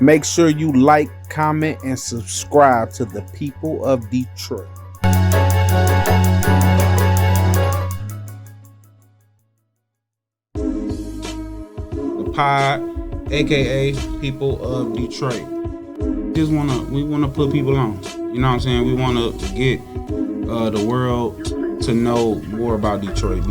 Make sure you like, comment, and subscribe to the people of Detroit. The pod, aka people of Detroit. We wanna put people on. You know what I'm saying? We wanna get the world to know more about Detroit.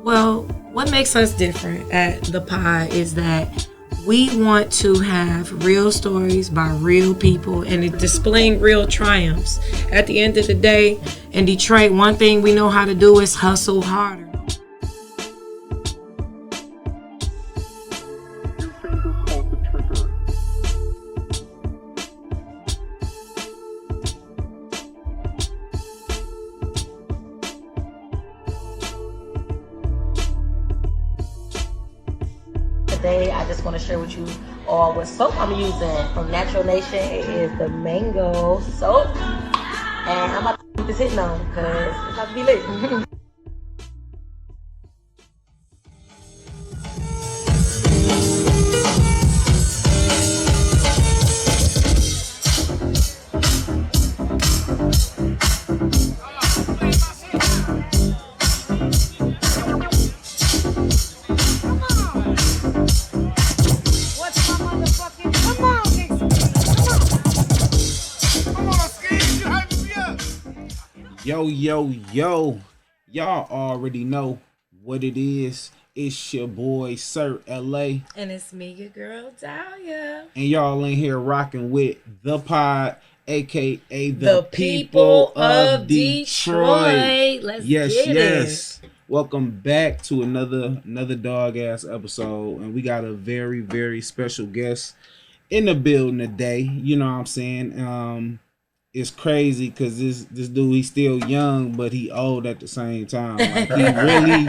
Well, what makes us different at the pod is that we want to have real stories by real people and displaying real triumphs. At the end of the day, in Detroit, one thing we know how to do is hustle harder. Today, I just want to share with you all what soap I'm using from Natural Nation. It is the mango soap. And I'm about to keep this hitting on because it's about to be lit. Yo. Y'all already know what it is. It's your boy, Sir LA. And it's me, your girl, Dahlia. And y'all in here rocking with the pod, aka the people of Detroit. Let's get it. Welcome back to another dog ass episode. And we got a very, very special guest in the building today. You know what I'm saying? It's crazy because this dude, he's still young, but he old at the same time. Like, he really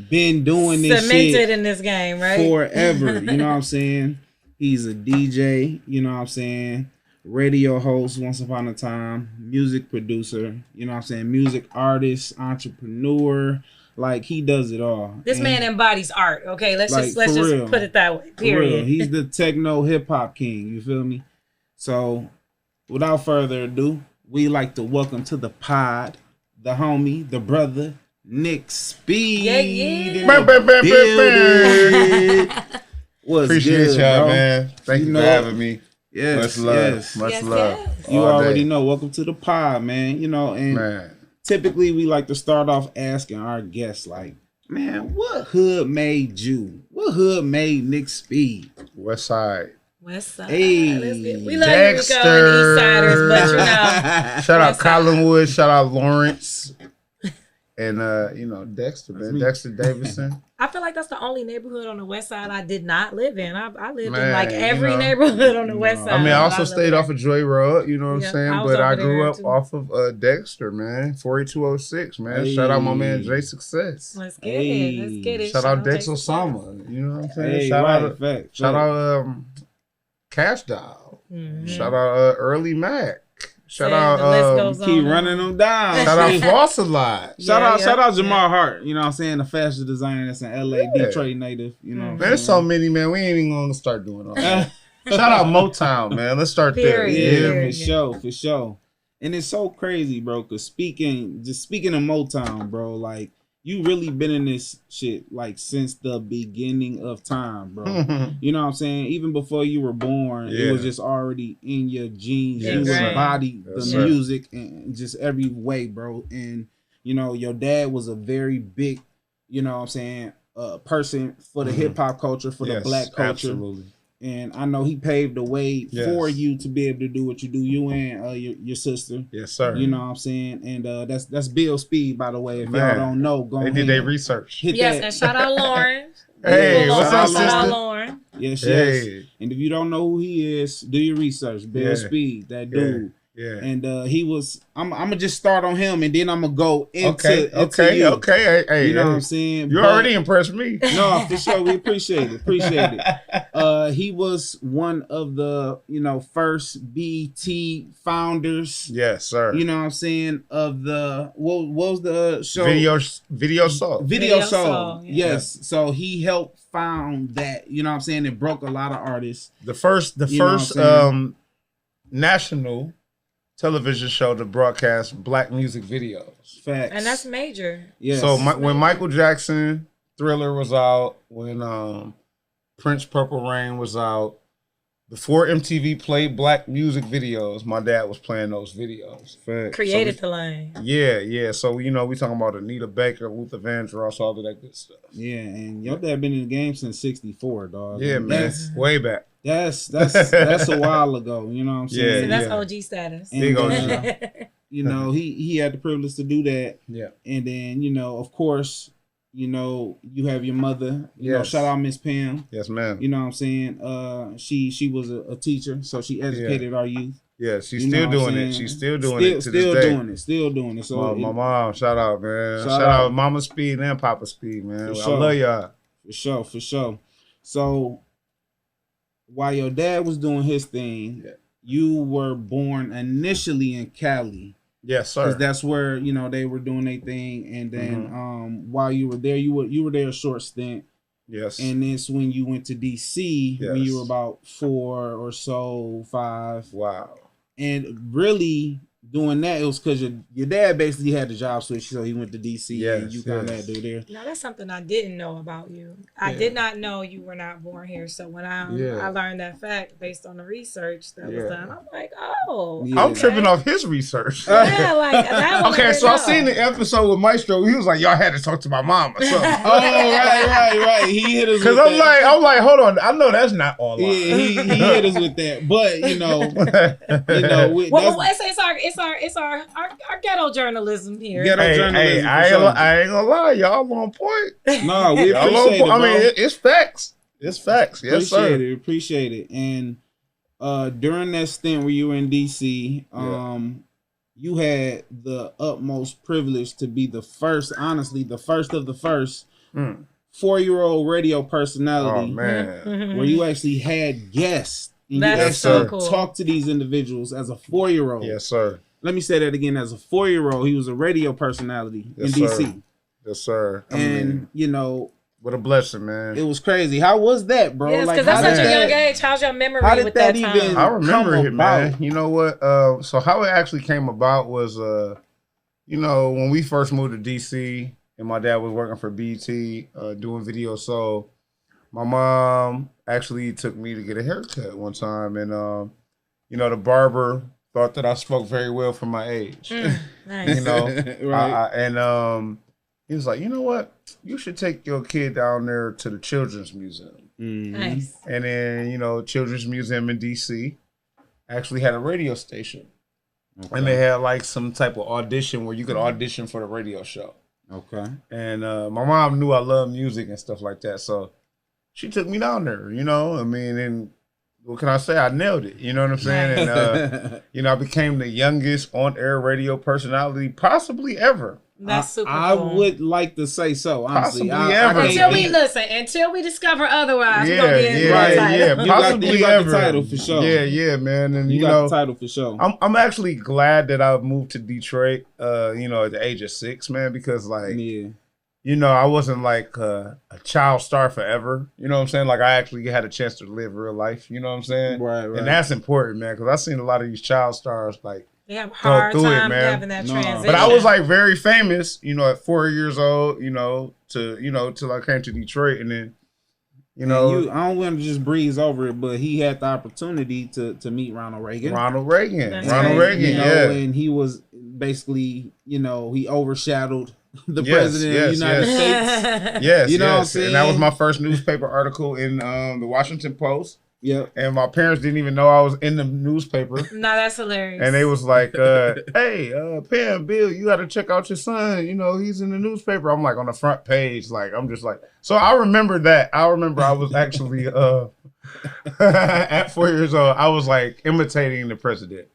been doing this cemented shit in this game, right? Forever. You know what I'm saying? He's a DJ, you know what I'm saying? Radio host once upon a time, music producer, you know what I'm saying? Music artist, entrepreneur. Like, he does it all. This man embodies art, okay? Let's just put it that way. Period. For real. He's the techno hip hop king, you feel me? So without further ado, we like to welcome to the pod the homie, the brother, Nick Speed. Yeah. What's Appreciate good, y'all, bro? man. Thank you for having me. Yes, Much love. You All already day. know. Welcome to the pod, man. You know, and Man. typically we like to start off asking our guests, like, man, what hood made you? What hood made Nick Speed? West Side. West Side. Hey. We love Rico and East Siders, but you know. Shout out West Side. Collinwood. Shout out Lawrence. And, Dexter, man. me. Dexter Davidson. I feel like that's the only neighborhood on the West Side I did not live in. I lived in Man, like every you know, neighborhood on the West Side. I mean, I also lived stayed there. off of Joy Road, you know what I'm Yeah, saying? I was But I over grew there, up too. off of Dexter, man. 48206, man. Hey. Shout out my man Jay Success. Let's get it. Let's get it. Shout out Dex Jason Osama. You know what I'm saying? Hey, shout right, out fact. Shout out Cash Doll. Mhm. Shout out Early Mac. Shout Saying out the list goes on Keep and running on. them down. shout out Floss a lot. Shout Yeah, out Jamal yeah. Hart, you know what I'm saying? The fashion designer that's in LA, Yeah. Detroit native, you know. Mhm. what Man, I'm there's so saying? many, man. We ain't even gonna start doing all that. Shout out Motown, man. Let's start there. Period. Yeah, Yeah. for sure. And it's so crazy, bro, because speaking of Motown, bro, like, you really been in this shit, like, since the beginning of time, bro. You know what I'm saying? Even before you were born, it was Yeah. just already in your genes. Yes, You sir. embodied Yes, the sir. music and just every way, bro. And, you know, your dad was a very big, you know what I'm saying, person for the hip hop culture, for the Yes, black culture. absolutely. And I know he paved the way Yes. for you to be able to do what you do. You and your sister. Yes, sir. You know what I'm saying? And that's Bill Speed, by the way. If Man, y'all don't know, go They ahead. did their research. Hit Yes, that. and shout out Lauren. Hey, what's Shout up, out sister? Lauren. Yes. Hey. And if you don't know who he is, do your research. Bill Yeah. Speed, that Yeah. dude. Yeah. And he was. I'm gonna just start on him, and then I'm gonna go into you. Okay. Hey, you know what I'm saying? You already impressed me. No, for sure. We appreciate it. He was one of the first BT founders. Yes, sir. You know what I'm saying? Of the what was the show? Video Soul. Video Soul. Soul, yeah. Yes. So he helped found that. You know what I'm saying? It broke a lot of artists. The first national television show to broadcast black music videos. Facts. And that's major. Yes. So when Michael Jackson Thriller was out, when Prince Purple Rain was out, before MTV played black music videos, my dad was playing those videos. Facts. Created the lane. Yeah. So we talking about Anita Baker, Luther Vandross, all of that good stuff. Yeah, and your dad been in the game since '64, dog. Yeah, and man. Way back. That's a while ago. You know what I'm saying? Yeah, So that's OG status. And, Big OG. He had the privilege to do that. Yeah. And then, of course, you have your mother. Yes. Shout out Miss Pam. Yes, ma'am. You know what I'm saying? She was a teacher, so she educated our youth. Yeah, she's still doing it. She's still doing it to still this day. Still doing it. So my mom, shout out, man. Shout out out Mama Speed and Papa Speed, man. I sure. love y'all. For sure. So while your dad was doing his thing, you were born initially in Cali. Yes, sir. Because that's where they were doing their thing, and then while you were there, you were there a short stint. Yes. And it's when you went to DC when you were about 4 or so, 5. Wow. And really doing that, it was because your dad basically had the job switch, so he went to DC and you kind of had to do there. Now that's something I didn't know about you. I did not know you were not born here. So when I learned that fact based on the research that was done, I'm like, oh. Yeah. I'm tripping off his research. Yeah, like that. Okay, so I seen the episode with Maestro. He was like, "Y'all had to talk to my mom or something." Oh, right. He hit us because I'm like, hold on. I know that's not all. Yeah, he hit us with that, but it's our ghetto journalism here. Ghetto journalism. I ain't gonna lie, y'all on point. No, we appreciate it. I mean, it's facts. It's facts. Yes, sir. Appreciate it. And during that stint where you were in DC, you had the utmost privilege to be the first of the first 4-year-old radio personality. Oh man, where you actually had guests. And that's so cool. Talk to these individuals as a 4-year-old. Yes, sir. Let me say that again. As a 4-year-old, he was a radio personality in DC. Yes, sir. And what a blessing, man. It was crazy. How was that, bro? Yes, because that's such a young age. How's your memory with that time? Even I remember it, man. You know what? So how it actually came about was, when we first moved to DC and my dad was working for BT, doing Video Soul, my mom actually took me to get a haircut one time. And, the barber thought that I spoke very well for my age. Nice. Right. He was like, you know what? You should take your kid down there to the Children's Museum. Nice. And then, Children's Museum in DC actually had a radio station. Okay. And they had like some type of audition where you could audition for the radio show. Okay. And my mom knew I loved music and stuff like that. So she took me down there, and what can I say? I nailed it. You know what I'm saying? And, I became the youngest on-air radio personality possibly ever. That's super cool. I would like to say so, honestly. Possibly ever. Until we discover otherwise. We're gonna get right. Possibly you got ever. the title for sure. Yeah, man. And you got the title for sure. I'm actually glad that I moved to Detroit, at the age of 6, man, because I wasn't like a child star forever. You know what I'm saying? Like I actually had a chance to live real life. You know what I'm saying? Right. And that's important, man, because I've seen a lot of these child stars they have a hard time having that transition. But I was like very famous, at 4 years old, till I came to Detroit, and then, I don't want to just breeze over it, but he had the opportunity to meet Ronald Reagan. And he was basically, he overshadowed the president of the United States. Yes, you know what I'm saying? And that was my first newspaper article in the Washington Post. Yep. And my parents didn't even know I was in the newspaper. No, that's hilarious. And they was like, hey, Pam, Bill, you got to check out your son. You know, he's in the newspaper. I'm like on the front page. Like, I'm just like, so I remember that. I remember I was actually, at 4 years old, I was like imitating the president.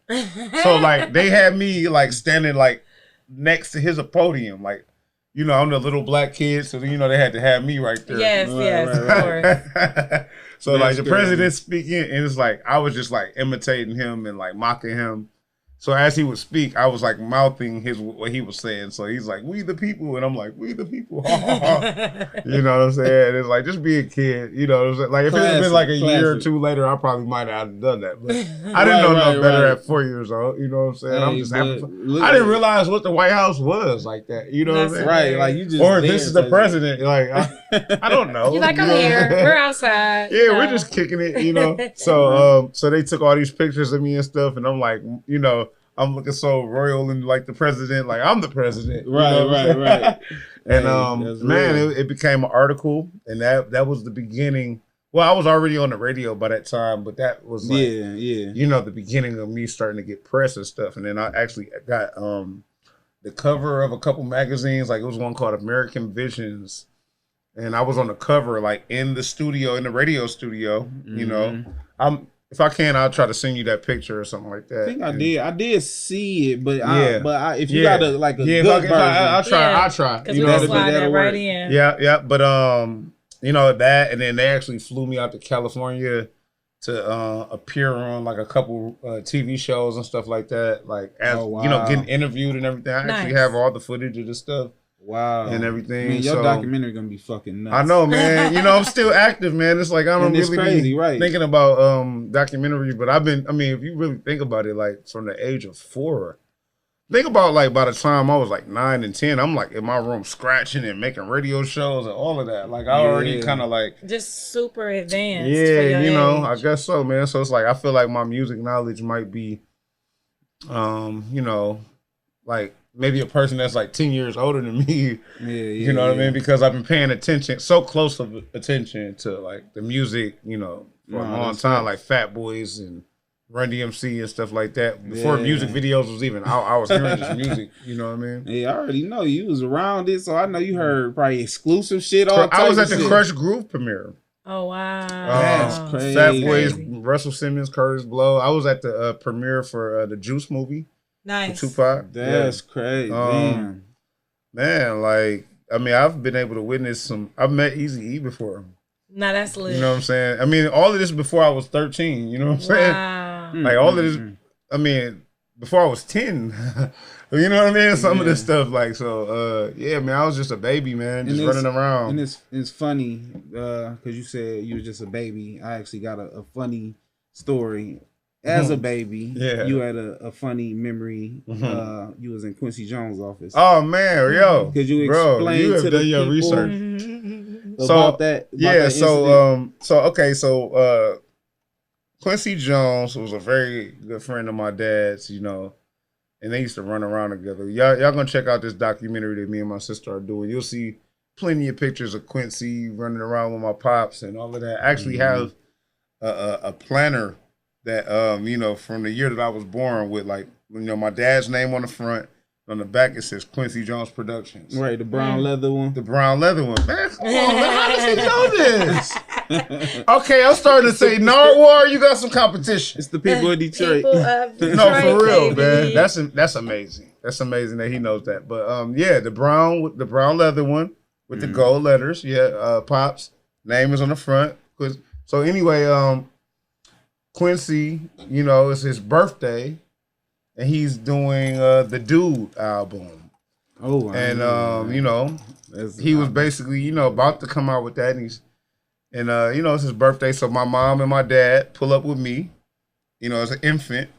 So like they had me like standing like next to his podium. Like, you know, I'm the little black kid. So, you know, they had to have me right there. Yes, of course. So that's like the president speaking, and it's like I was just like imitating him and like mocking him. So as he would speak, I was like mouthing what he was saying. So he's like, "We the people," and I'm like, "We the people." You know what I'm saying? It's like just be a kid. You know what I'm saying? Like if it had been like a year or two later, I probably might have done that. But I didn't know no better at 4 years old. You know what I'm saying? I'm just having fun. I didn't realize what the White House was like that. You know what I'm saying? Right? Like you just or this is the president. Like I don't know. You're like, I'm here. We're outside. Yeah, we're just kicking it. You know. So so they took all these pictures of me and stuff, and I'm like, you know. I'm looking so royal and like the president, like I'm the president. Right. And man, it became an article, and that was the beginning. Well, I was already on the radio by that time, but that was like, you know, the beginning of me starting to get press and stuff. And then I actually got the cover of a couple magazines, like it was one called American Visions, and I was on the cover, like in the studio, in the radio studio. You know, if I can, I'll try to send you that picture or something like that. I think I did see it, but if you got a good version, I'll try. Because we'll slide that right in. Yeah. But you know that, and then they actually flew me out to California to appear on like a couple TV shows and stuff like that. Like as you know, getting interviewed and everything. I actually have all the footage of this stuff. Wow. And everything. Man, your documentary gonna be fucking nuts. I know, man. You know, I'm still active, man. It's like I don't really be thinking about documentaries, but if you really think about it, like from the age of 4, think about like by the time I was like 9 and 10, I'm like in my room scratching and making radio shows and all of that. Like I already kind of like just super advanced. Yeah, you know, I guess so, man. So it's like I feel like my music knowledge might be you know, like maybe a person that's like 10 years older than me, you know what I mean? Because I've been paying attention, so close of attention to like the music, you know, for a long time, like Fat Boys and Run DMC and stuff like that. Before music videos was even out, I was hearing this music, you know what I mean? Yeah, I already know you was around it, so I know you heard probably exclusive shit. I was at the Crush Groove premiere. Oh, wow. That's crazy. Fat Boys, Russell Simmons, Curtis Blow. I was at the premiere for the Juice movie. Nice. Tupac. That's crazy. Man, like, I mean, I've been able to witness I've met Eazy-E before. Nah, that's lit. You know what I'm saying? I mean, all of this before I was 13. You know what I'm saying? Wow. Like, all of this, I mean, before I was 10. You know what I mean? Some of this stuff, like, so, yeah, man, I was just a baby, man, just running around. And it's funny, because you said you was just a baby. I actually got a funny story. As a baby, you had a funny memory. You was in Quincy Jones' office. Oh man, yo, could you explain you have to done the your people research about that? So Quincy Jones was a very good friend of my dad's, you know, and they used to run around together. Y'all gonna check out this documentary that me and my sister are doing. You'll see plenty of pictures of Quincy running around with my pops and all of that. I actually have a planner that you know, from the year that I was born with, like, you know, my dad's name on the front. On the back it says Quincy Jones Productions. Right, the brown leather one. The brown leather one. Man, come on, man. How does he know this? Okay, I'm starting to say, Narwhal, you got some competition. It's the people of Detroit. No, for real, man. That's amazing. That's amazing that he knows that. But yeah, the brown leather one with the gold letters. Yeah, Pops name is on the front. So anyway, Quincy, you know, it's his birthday, and he's doing the Dude album. Oh, and you know, he was basically, you know, about to come out with that, and you know, it's his birthday, so my mom and my dad pull up with me, you know, as an infant,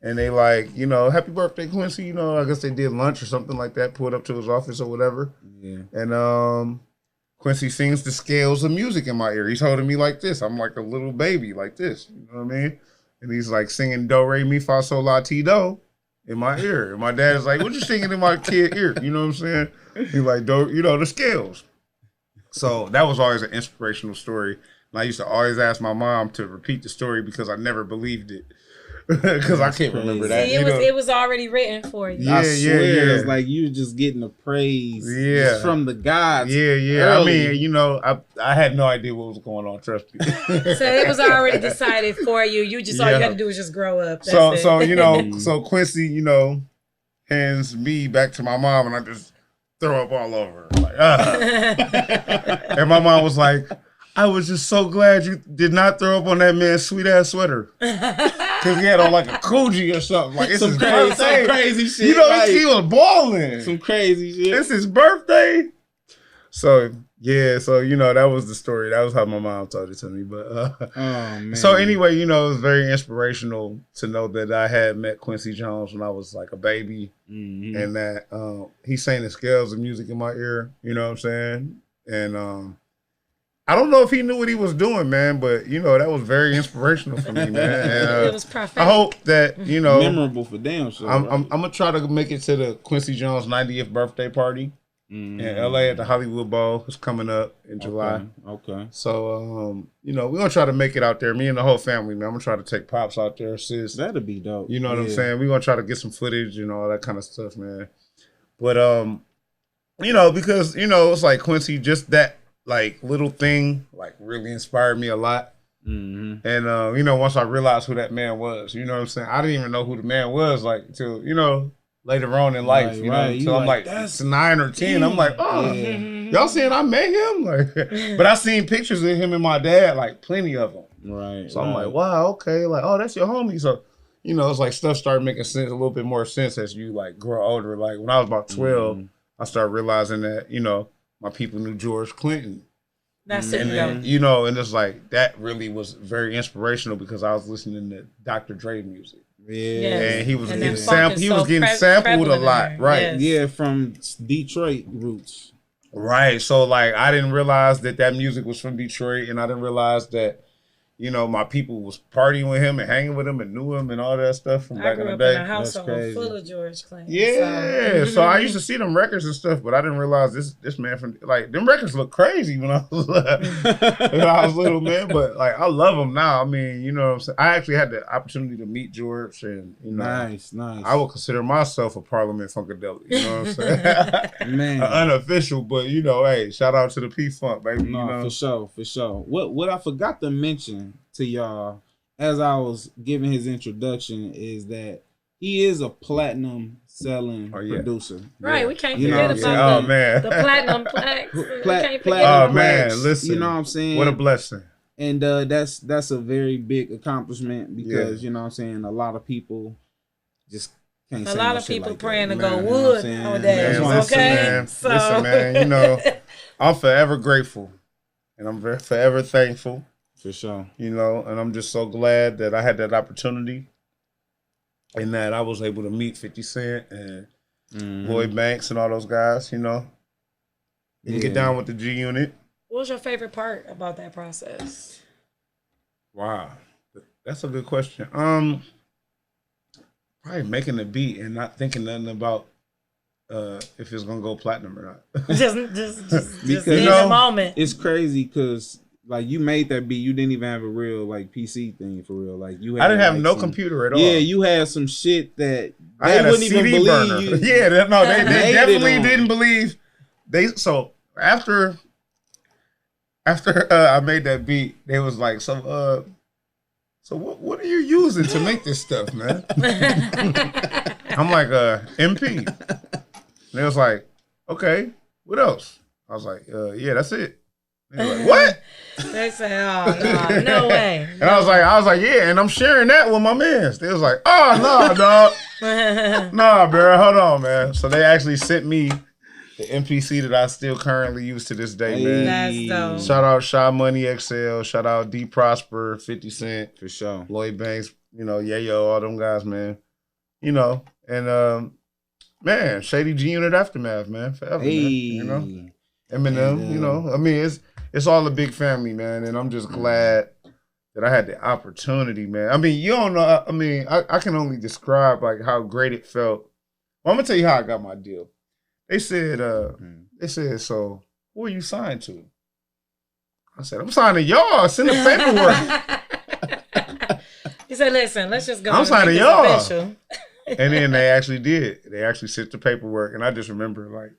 and they like, you know, happy birthday, Quincy. You know, I guess they did lunch or something like that, pulled up to his office or whatever. Yeah. And Quincy sings the scales of music in my ear. He's holding me like this. I'm like a little baby like this. You know what I mean? And he's like singing do, re, mi, fa, sol, la, ti, do in my ear. And my dad is like, what you singing in my kid ear? You know what I'm saying? He's like, do, you know, the scales. So that was always an inspirational story. And I used to always ask my mom to repeat the story because I never believed it. Because I can't remember that. See, it was already written for you. I swear, it's like you just getting the praise just from the gods. Yeah. Early. I mean, I had no idea what was going on. Trust me. So it was already decided for you. You just all you had to do was just grow up. That's so Quincy, hands me back to my mom, and I just throw up all over her. Like, and my mom was like, I was just so glad you did not throw up on that man's sweet ass sweater. Because he had on like a Koji or something. Like, it's his birthday. Some crazy shit. He was balling. Some crazy shit. It's his birthday. So that was the story. That was how my mom told it to me. But oh man. So anyway, it was very inspirational to know that I had met Quincy Jones when I was like a baby, and that he sang the scales of music in my ear. You know what I'm saying? And I don't know if he knew what he was doing, man, but that was very inspirational for me, man. And, it was prophetic. I hope that memorable for damn sure. I'm gonna try to make it to the Quincy Jones 90th birthday party. In LA at the Hollywood Bowl. It's coming up in July. Okay. So, we're going to try to make it out there. Me and the whole family, man. I'm going to try to take Pops out there, sis. That'd be dope. You know what I'm saying? We're going to try to get some footage and all that kind of stuff, man. But, because, it's like Quincy, just that, like, little thing, like, really inspired me a lot. And, once I realized who that man was, you know what I'm saying? I didn't even know who the man was, like, until, later on in life, so I'm like, that's 9 or 10. I'm like, y'all saying I met him? Like, but I seen pictures of him and my dad, like plenty of them. Right. So I'm like, wow, okay, like, oh, that's your homie. So, it's like stuff started making sense, a little bit more sense as you like grow older. Like when I was about 12, I started realizing that, my people knew George Clinton. That's it, and and it's like that really was very inspirational because I was listening to Dr. Dre music. Yeah, and he was getting sampled. He was getting sampled a lot, right? Yes. Yeah, from Detroit roots, right? So like, I didn't realize that music was from Detroit, and I didn't realize that my people was partying with him and hanging with him and knew him and all that stuff from back in the day. I grew up in a household full of George Clinton. Yeah, so I used to see them records and stuff, but I didn't realize this man from like them records look crazy when I was little, man. But like I love them now. I mean, you know what I'm saying? I actually had the opportunity to meet George, and nice. I would consider myself a Parliament Funkadelic. You know what I'm saying? Man, unofficial, but hey, shout out to the P Funk, baby. No, for sure. What I forgot to mention to y'all as I was giving his introduction is that he is a platinum selling producer. Right, we can't forget about the platinum plaques. Man, listen. You know what I'm saying? What a blessing. And that's a very big accomplishment because you know what I'm saying, a lot a lot of people like praying that. to go wood nowadays. Okay, listen, man. I'm forever grateful, and I'm forever thankful. For sure. And I'm just so glad that I had that opportunity, and that I was able to meet 50 Cent and Lloyd Banks and all those guys. And get down with the G Unit. What was your favorite part about that process? Wow, that's a good question. Probably making the beat and not thinking nothing about if it's gonna go platinum or not. just because in the moment. It's crazy because like you made that beat, you didn't even have a real like PC thing for real. Like you had, I didn't have no computer at all. Yeah, you had some shit that I had wouldn't a CD even burner. believe you. Yeah, they definitely didn't believe. So after I made that beat, they was like, so what are you using to make this stuff, man? I'm like, MP. And they was like, okay, what else? I was like, yeah, that's it. They were like, what? They said, oh, no way. And I was like, yeah, and I'm sharing that with my mans. They was like, oh, no, dog. Nah, bro, hold on, man. So they actually sent me the MPC that I still currently use to this day, man. That's dope. Shout out Shy Money XL. Shout out D Prosper, 50 Cent. For sure. Lloyd Banks, Yayo, all them guys, man. And man, Shady G Unit Aftermath, man. Forever, man. Eminem, I mean, it's all a big family, man. And I'm just glad that I had the opportunity, man. I mean, you don't know. I mean, I can only describe like how great it felt. Well, I'm gonna tell you how I got my deal. They said, so who are you signed to? I said, I'm signing y'all. Send the paperwork. He said, listen, let's just go. I'm signing y'all. Official. And then they actually did. They actually sent the paperwork. And I just remember like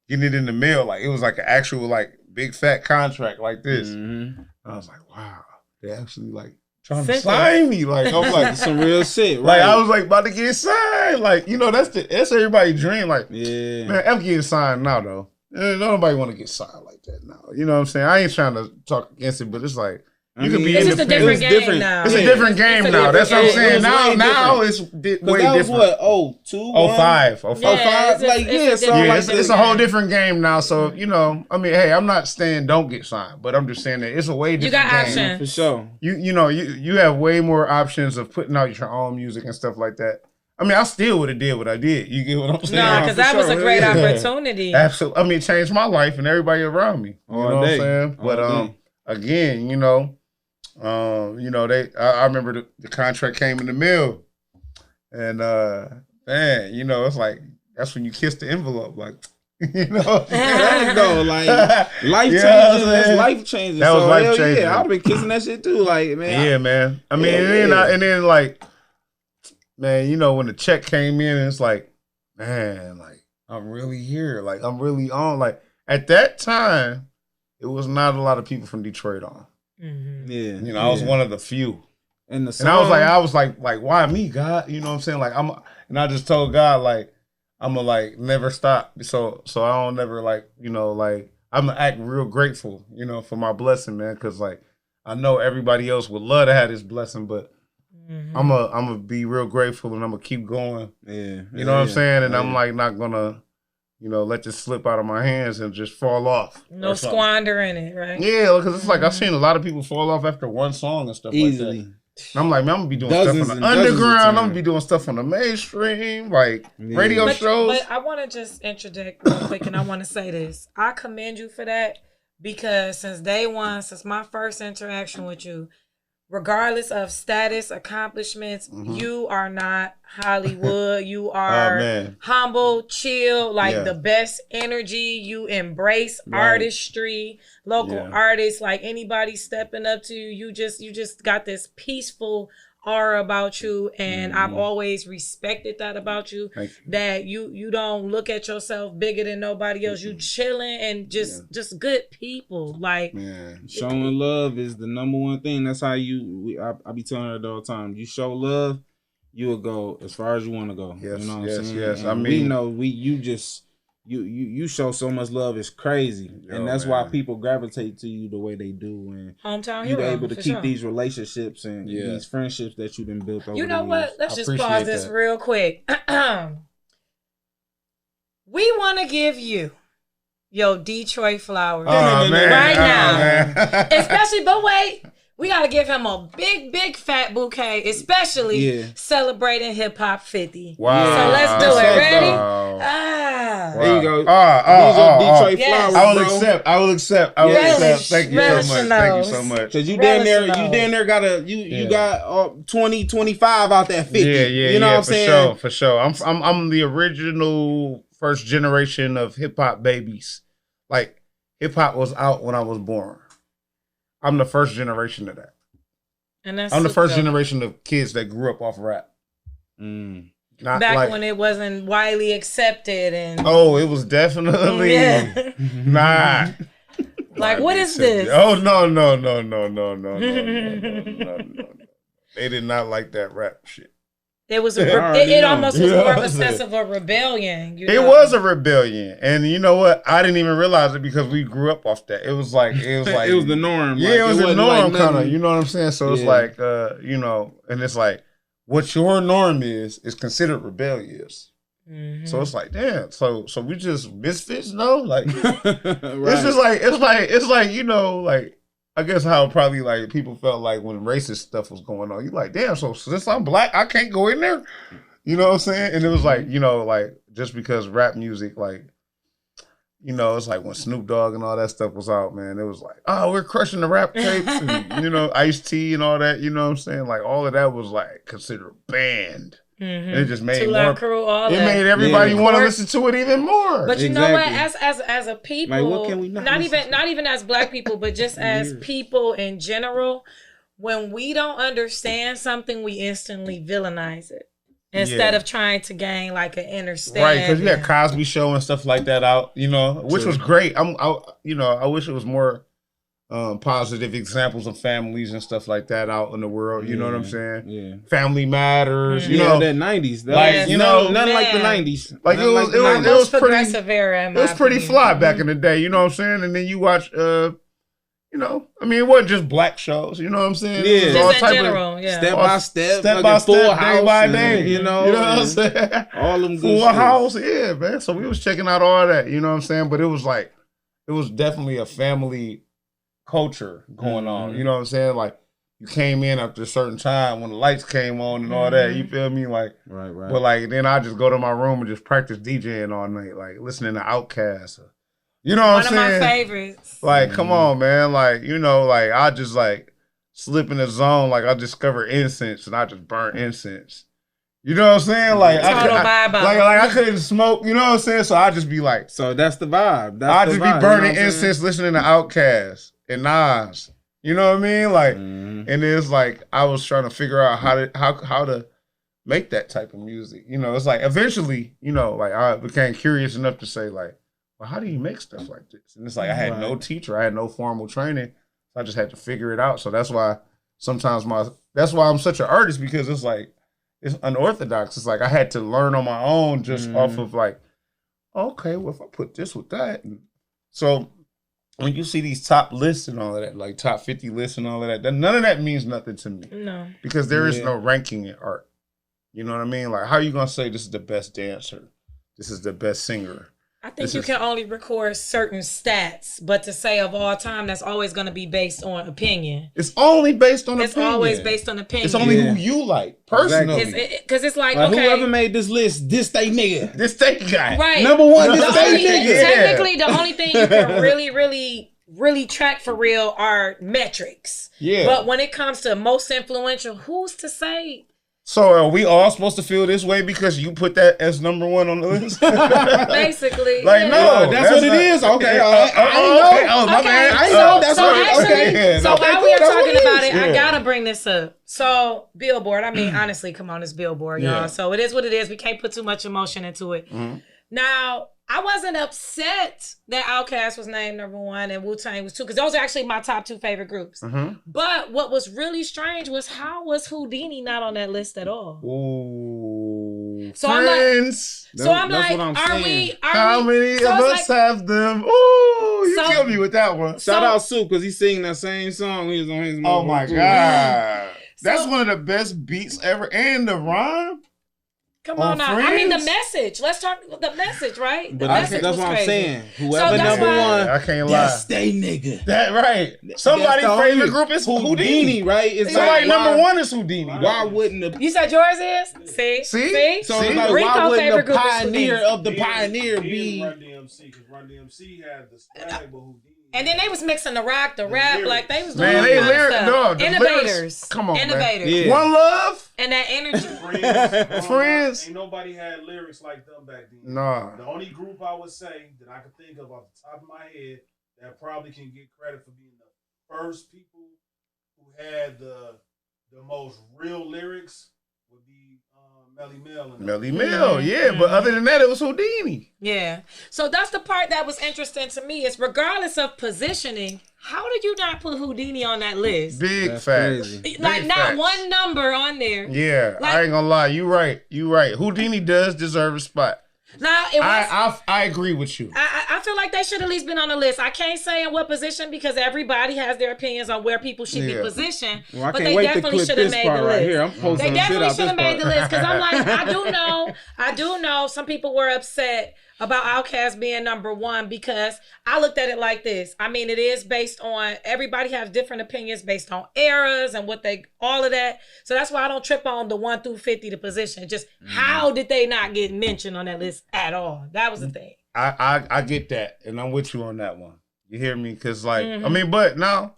getting it in the mail. Like it was like an actual like big fat contract like this. Mm-hmm. I was like, wow. They actually like trying to sign me. Like I'm like some real shit, right? Like I was like about to get signed. Like, you know, that's everybody's dream. Like, yeah. Man, I'm getting signed now though. Nobody want to get signed like that now. You know what I'm saying? I ain't trying to talk against it, but it's like you can be it's just a different game now. It's a different game now. That's what I'm saying. Now it's way different. That was what, 02? 05. 05. It's a whole different game now. So, you know, I mean, hey, I'm not saying don't get signed, but I'm just saying that it's a way different game. You got options. For sure. You know, you have way more options of putting out your own music and stuff like that. I mean, I still would have did what I did. You get what I'm saying? No, because that was a great opportunity. Absolutely. I mean, it changed my life and everybody around me. You know what I'm saying? But again, you know, I remember the contract came in the mail, and man, you know, it's like that's when you kiss the envelope, like. You know, like life changing. That's life changing. That was life changing. Yeah, I'd been kissing that shit too. Like, man. Yeah, man. I mean, and then like. Man, you know, when the check came in, it's like, man, like, I'm really here. Like, I'm really on. Like, at that time, it was not a lot of people from Detroit on. Mm-hmm. Yeah. You know, I was one of the few. And I was like, why me, God? You know what I'm saying? Like, and I just told God, like, I'm gonna, like, never stop. So I don't never, like, you know, like, I'm gonna act real grateful, you know, for my blessing, man. Because, like, I know everybody else would love to have this blessing, but mm-hmm. I'm gonna be real grateful and I'm gonna keep going. Yeah, you know what I'm saying? And I'm like not gonna, you know, let this slip out of my hands and just fall off. No squandering it, right? Yeah, because it's like I've seen a lot of people fall off after one song and stuff easily. Like that. And I'm like, man, I'm gonna be doing stuff on the underground. I'm gonna be doing stuff on the mainstream, like radio shows. But I want to just interject real quick, and I want to say this: I commend you for that because since day one, since my first interaction with you. Regardless of status, accomplishments, mm-hmm. you are not Hollywood. You are humble, chill, like the best energy. You embrace artistry, local artists, like anybody stepping up to you. You just got this peaceful aura about you, and I've always respected that about you. That you don't look at yourself bigger than nobody else. You chilling and just good people. Like showing love is the number one thing. That's how I be telling her all the time. You show love, you will go as far as you want to go. Yes, you know what I'm saying? Yes. And I mean, you show so much love, it's crazy. And that's why people gravitate to you the way they do. And hometown you're able to keep these relationships and these friendships that you've been built over. You know what? Let's just pause this real quick. We want to give you your Detroit flowers right now. Especially, but wait. We got to give him a big fat bouquet, especially celebrating Hip Hop 50. Wow. So let's do it. Ready? There you go. These are Detroit flowers, I will accept. Thank you so much. Because you down there got 20, 25 out that 50. You know what I'm saying? For sure. I'm the original first generation of hip hop babies. Like, hip hop was out when I was born. I'm the first generation of that. And I'm the first generation of kids that grew up off rap. Back when it wasn't widely accepted and it was definitely not. Like, what is this? Oh no. They did not like that rap shit. It was it almost was more of a sense of a rebellion. It was a rebellion, and you know what? I didn't even realize it because we grew up off that. It was like it was the norm. Yeah, it was the norm, kind of. You know what I'm saying? So it's like you know, and it's like what your norm is considered rebellious. Mm-hmm. So it's like, damn. So we just misfits, no? Like it's just like it's like you know, like. I guess how probably like people felt like when racist stuff was going on. You're like, damn, so since I'm black, I can't go in there. You know what I'm saying? And it was like, you know, like just because rap music, like, you know, it's like when Snoop Dogg and all that stuff was out, man, it was like, oh, we're crushing the rap tapes and, you know, Ice-T and all that, you know what I'm saying? Like all of that was like considered banned. And it just made Two-Live more. Crew, all it that. made everybody want to Course. listen to it even more. But you know what? As a people, like, what can we not even as Black people, but just as people in general, when we don't understand something, we instantly villainize it instead of trying to gain like an understanding. Right, because you had Cosby Show and stuff like that out, you know, which was great. I wish it was more positive examples of families and stuff like that out in the world. You know what I'm saying? Yeah. Family Matters. You Yeah, know that 90s. That like, was, you know, nothing like the 90s. Like Nothing it was pretty progressive era. It was pretty fly back in the day. You know what I'm saying? And then you watch, you know, I mean, it wasn't just black shows. You know what I'm saying? Yeah, It was all just in type general. of, Yeah. Step by step, Step by Full step, House, day by and, day. you know what I'm saying? All them good Full shit. House, yeah, man. So we was checking out all that. You know what I'm saying? But it was like, it was definitely a family culture going on. You know what I'm saying? Like, you came in after a certain time when the lights came on and all that. You feel me? Like, right. But like, then I just go to my room and just practice DJing all night, like listening to Outkast. You know what I'm saying? One of my favorites. Like, come on, man. Like, you know, like I just like slip in the zone. Like I discover incense and I just burn incense. You know what I'm saying? Like, I couldn't smoke. You know what I'm saying? So I just be like, so that's the vibe. I just be burning incense, listening to Outkast and Nas. You know what I mean? Like, and it's like I was trying to figure out how to make that type of music. You know, it's like eventually, you know, like I became curious enough to say like, well, how do you make stuff like this? And it's like I had no teacher, I had no formal training, so I just had to figure it out. So that's why that's why I'm such an artist, because it's like it's unorthodox. It's like I had to learn on my own just off of like, okay, well if I put this with that, so when you see these top lists and all of that, like top 50 lists and all of that, none of that means nothing to me. No, because there is no ranking in art. You know what I mean? Like, how are you gonna say this is the best dancer? This is the best singer? I think you can only record certain stats, but to say of all time, that's always going to be based on opinion. It's only based on opinion. It's always based on opinion. It's only who you like, personally. Because it's like, okay. Whoever made this list, this they nigga. This they guy. Right. Number one, this they nigga. Technically, the only thing you can really track for real are metrics. Yeah. But when it comes to most influential, who's to say? So are we all supposed to feel this way because you put that as number one on the list? Basically. Like, no. That's what it is. Okay. My bad. I know. That's so what actually, okay. So while we are talking about it, Yeah. I gotta bring this up. So Billboard, I mean, honestly, come on, it's Billboard, y'all. Yeah. So it is what it is. We can't put too much emotion into it. Now, I wasn't upset that Outkast was named number one and Wu-Tang was two, because those are actually my top two favorite groups. But what was really strange was, how was Houdini not on that list at all? Ooh. So Friends. I'm like, How many of us have them? Ooh, you killed me with that one. Shout out Soup, because he's singing that same song. He was on his Oh my God. That's one of the best beats ever. And the rhyme. Come on now. Friends? I mean, the message. Let's talk the message, right? But Message that's was what I'm crazy. saying. Whoever that's number why- one, I can't lie. that's they nigga. That right. Somebody's That's the favorite only- group is Houdini, right? It's Somebody like, number why- one is Houdini. Why wouldn't the You said yours is? See? See? so See? it's like, Rico why wouldn't favorite the group is pioneer Houdini. of the pioneer be? Run DMC, because Run DMC had the swag, but Houdini. And then they was mixing the rock, the rap, lyrics. like they was doing Man, all they kinds of lyric. stuff. No, the Innovators. lyrics. Come on, Innovators. man. Yeah. One Love? And that energy. Friends? Ain't nobody had lyrics like them back then. Nah. The only group I would say that I could think of off the top of my head that probably can get credit for being the first people who had the most real lyrics would be Melly Mel. Melly Mel, yeah. But other than that, it was Houdini. Yeah. So that's the part that was interesting to me, is regardless of positioning, how did you not put Houdini on that list? Big That's facts. crazy. Like, Big not facts. one number on there. Yeah, Like- I ain't gonna lie. You right. Houdini does deserve a spot. Now, it was... I agree with you. I feel like they should at least been on the list. I can't say in what position, because everybody has their opinions on where people should be Yeah. positioned. Well, I but can't they wait to definitely clip should have this made part the right list. here. I'm posting They some shit definitely out should have this made the part. list, because I'm like, I do know some people were upset about Outkast being number one, because I looked at it like this. I mean, it is based on, everybody has different opinions based on eras and all of that. So that's why I don't trip on the 1 through 50, the position. Just how did they not get mentioned on that list at all? That was the thing. I get that, and I'm with you on that one. You hear me? Because, like, I mean, but now,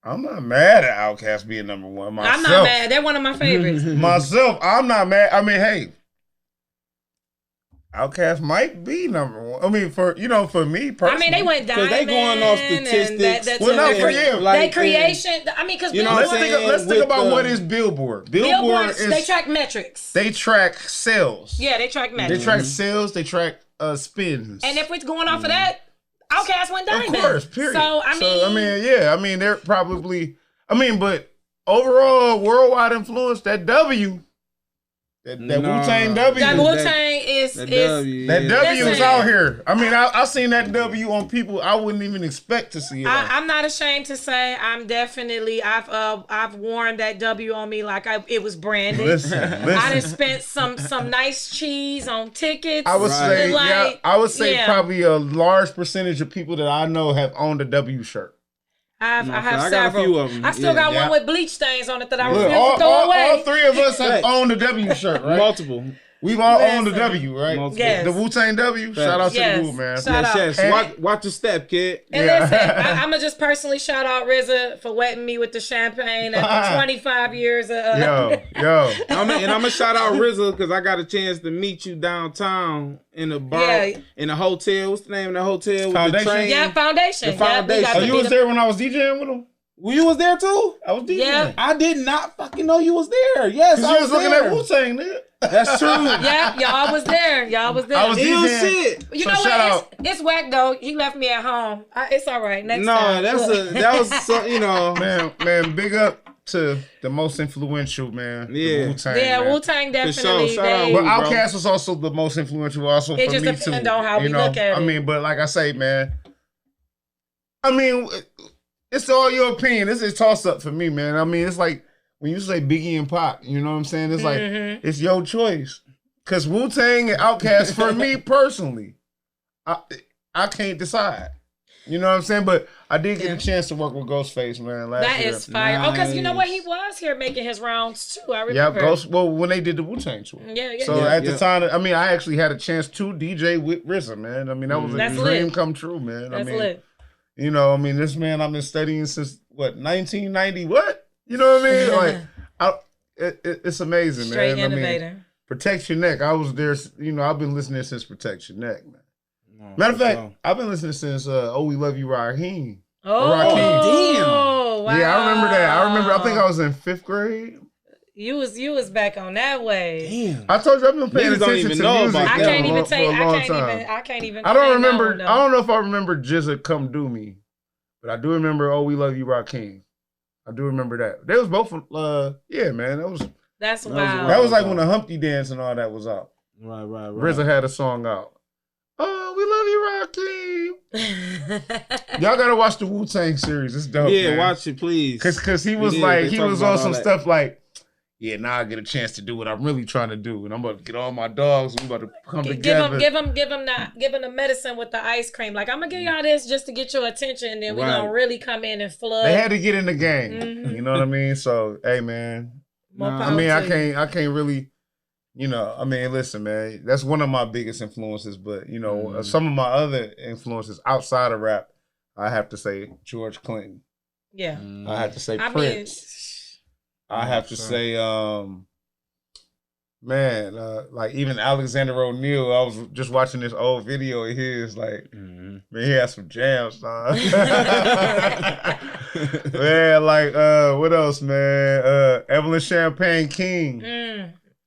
I'm not mad at Outkast being number one. Myself, I'm not mad. They're one of my favorites. myself, I'm not mad. I mean, hey, Outkast might be number one. I mean, for me personally. I mean, they went diamond. They going off statistics. Well, not for you. They creation. I mean, because let's think about what is Billboard. Billboard is they track metrics. They track sales. Yeah, they track metrics. They track sales. They track spins. And if we're going off of that, Outkast went diamond. Of course, period. So I mean, they're probably. But overall, worldwide influence, that W. That Wu-Tang W. That Wu-Tang is that W is out here. I mean, I seen that W on people I wouldn't even expect to see it. I'm not ashamed to say I'm definitely I've worn that W on me like it was branded. Listen. I done spent some nice cheese on tickets. I would say probably a large percentage of people that I know have owned a W shirt. I have I several. got a few of them. I still got one with bleach stains on it that I refuse to throw away. All three of us have owned a W shirt, right? Multiple. We've all owned a W, right? Multiple. Yes. The Wu-Tang W. Shout out to the Wu, man. Watch your step, kid. And listen, I'm going to just personally shout out RZA for wetting me with the champagne after 25 years. Yo. I'm going to shout out RZA because I got a chance to meet you downtown in a bar, in a hotel. What's the name of the hotel? Foundation? With the train? Yeah, Foundation. The Foundation. Oh, you was there when I was DJing with him? Well, you was there too? I was DJing. Yeah. I did not fucking know you was there. Yes, I was looking there. at Wu-Tang, nigga. That's true. Yeah, y'all was there. I was Ill DJing. shit. You know what? It's whack though. He left me at home. It's all right. Next time. That was so, you know. Man, big up to the most influential, man. Yeah. Wu-Tang, Yeah, Wu-Tang definitely. Shout out. But Outkast was also the most influential also for me too. It just depends on how we look at it. I mean, but like I say, man, it's all your opinion. This is toss up for me, man. I mean, it's like when you say Biggie and Pac, you know what I'm saying? It's like, it's your choice. Because Wu-Tang and Outkast, for me personally, I can't decide. You know what I'm saying? But I did get a chance to work with Ghostface, man, last year. That is fire. Nice. Oh, because you know what? He was here making his rounds too. I remember. Yeah, when they did the Wu-Tang tour. At the time, I mean, I actually had a chance to DJ with RZA, man. I mean, that was a dream come true, man. That's lit. You know, I mean, this man I've been studying since, 1990, what? You know what I mean? It's amazing, Straight man. innovator. I mean, Protect Your Neck. I was there, I've been listening since Protect Your Neck, man. Matter of fact, I've been listening since Oh We Love You, Raheem. Oh, damn. wow. Yeah, I remember that. I think I was in 5th grade. You was back on that way. Damn. I told you I've been paying Niggas don't attention even to know music about I that can't even for a long time. I can't even. I don't remember. No. I don't know if I remember Jizza Come Do Me, but I do remember Oh We Love You, Raheem. I do remember that. They was both. Yeah, man. That's wild. That was like when the Humpty Dance and all that was out. Right. RZA had a song out. Oh, we love you, Raheem. Y'all gotta watch the Wu-Tang series. It's dope. Yeah, man. watch it, please. Cause he was on some stuff like, yeah, now I get a chance to do what I'm really trying to do, and I'm about to get all my dogs. We about to come together. Give them the medicine with the ice cream. Like, I'm gonna give y'all this just to get your attention, and then we're gonna really come in and flood. They had to get in the game. You know what I mean? So, hey, man. I can't really. Listen, man, that's one of my biggest influences, but, some of my other influences outside of rap, I have to say George Clinton. Yeah. I have to say Prince. I have to say, like even Alexander O'Neal, I was just watching this old video of his, like, man, he had some jams, son. Man, like, what else, man? Evelyn Champagne King.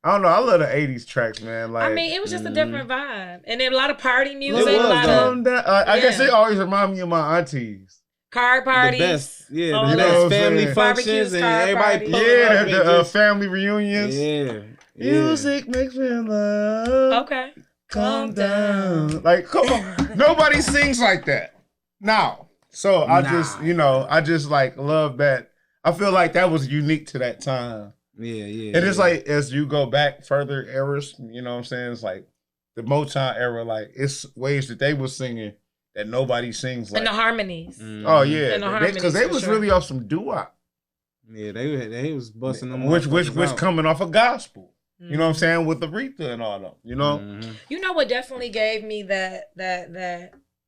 I don't know. I love the 80s tracks, man. Like, it was just a different vibe. And then a lot of party music. I guess it always remind me of my aunties. Card parties. The best. Yeah, the best family saying? functions and everybody pulling up. The family reunions. Yeah. Music makes me love. Okay. Calm down. Like, come on. Nobody sings like that now. So I just like love that. I feel like that was unique to that time. Yeah. And it's like, as you go back further eras, you know what I'm saying? It's like the Motown era, like it's ways that they were singing that nobody sings like. And the harmonies. Oh, yeah. And the harmonies, because they was really off some doo-wop. Yeah, they was busting them Which coming off of gospel. You know what I'm saying? With Aretha and all them, you know? You know what definitely gave me that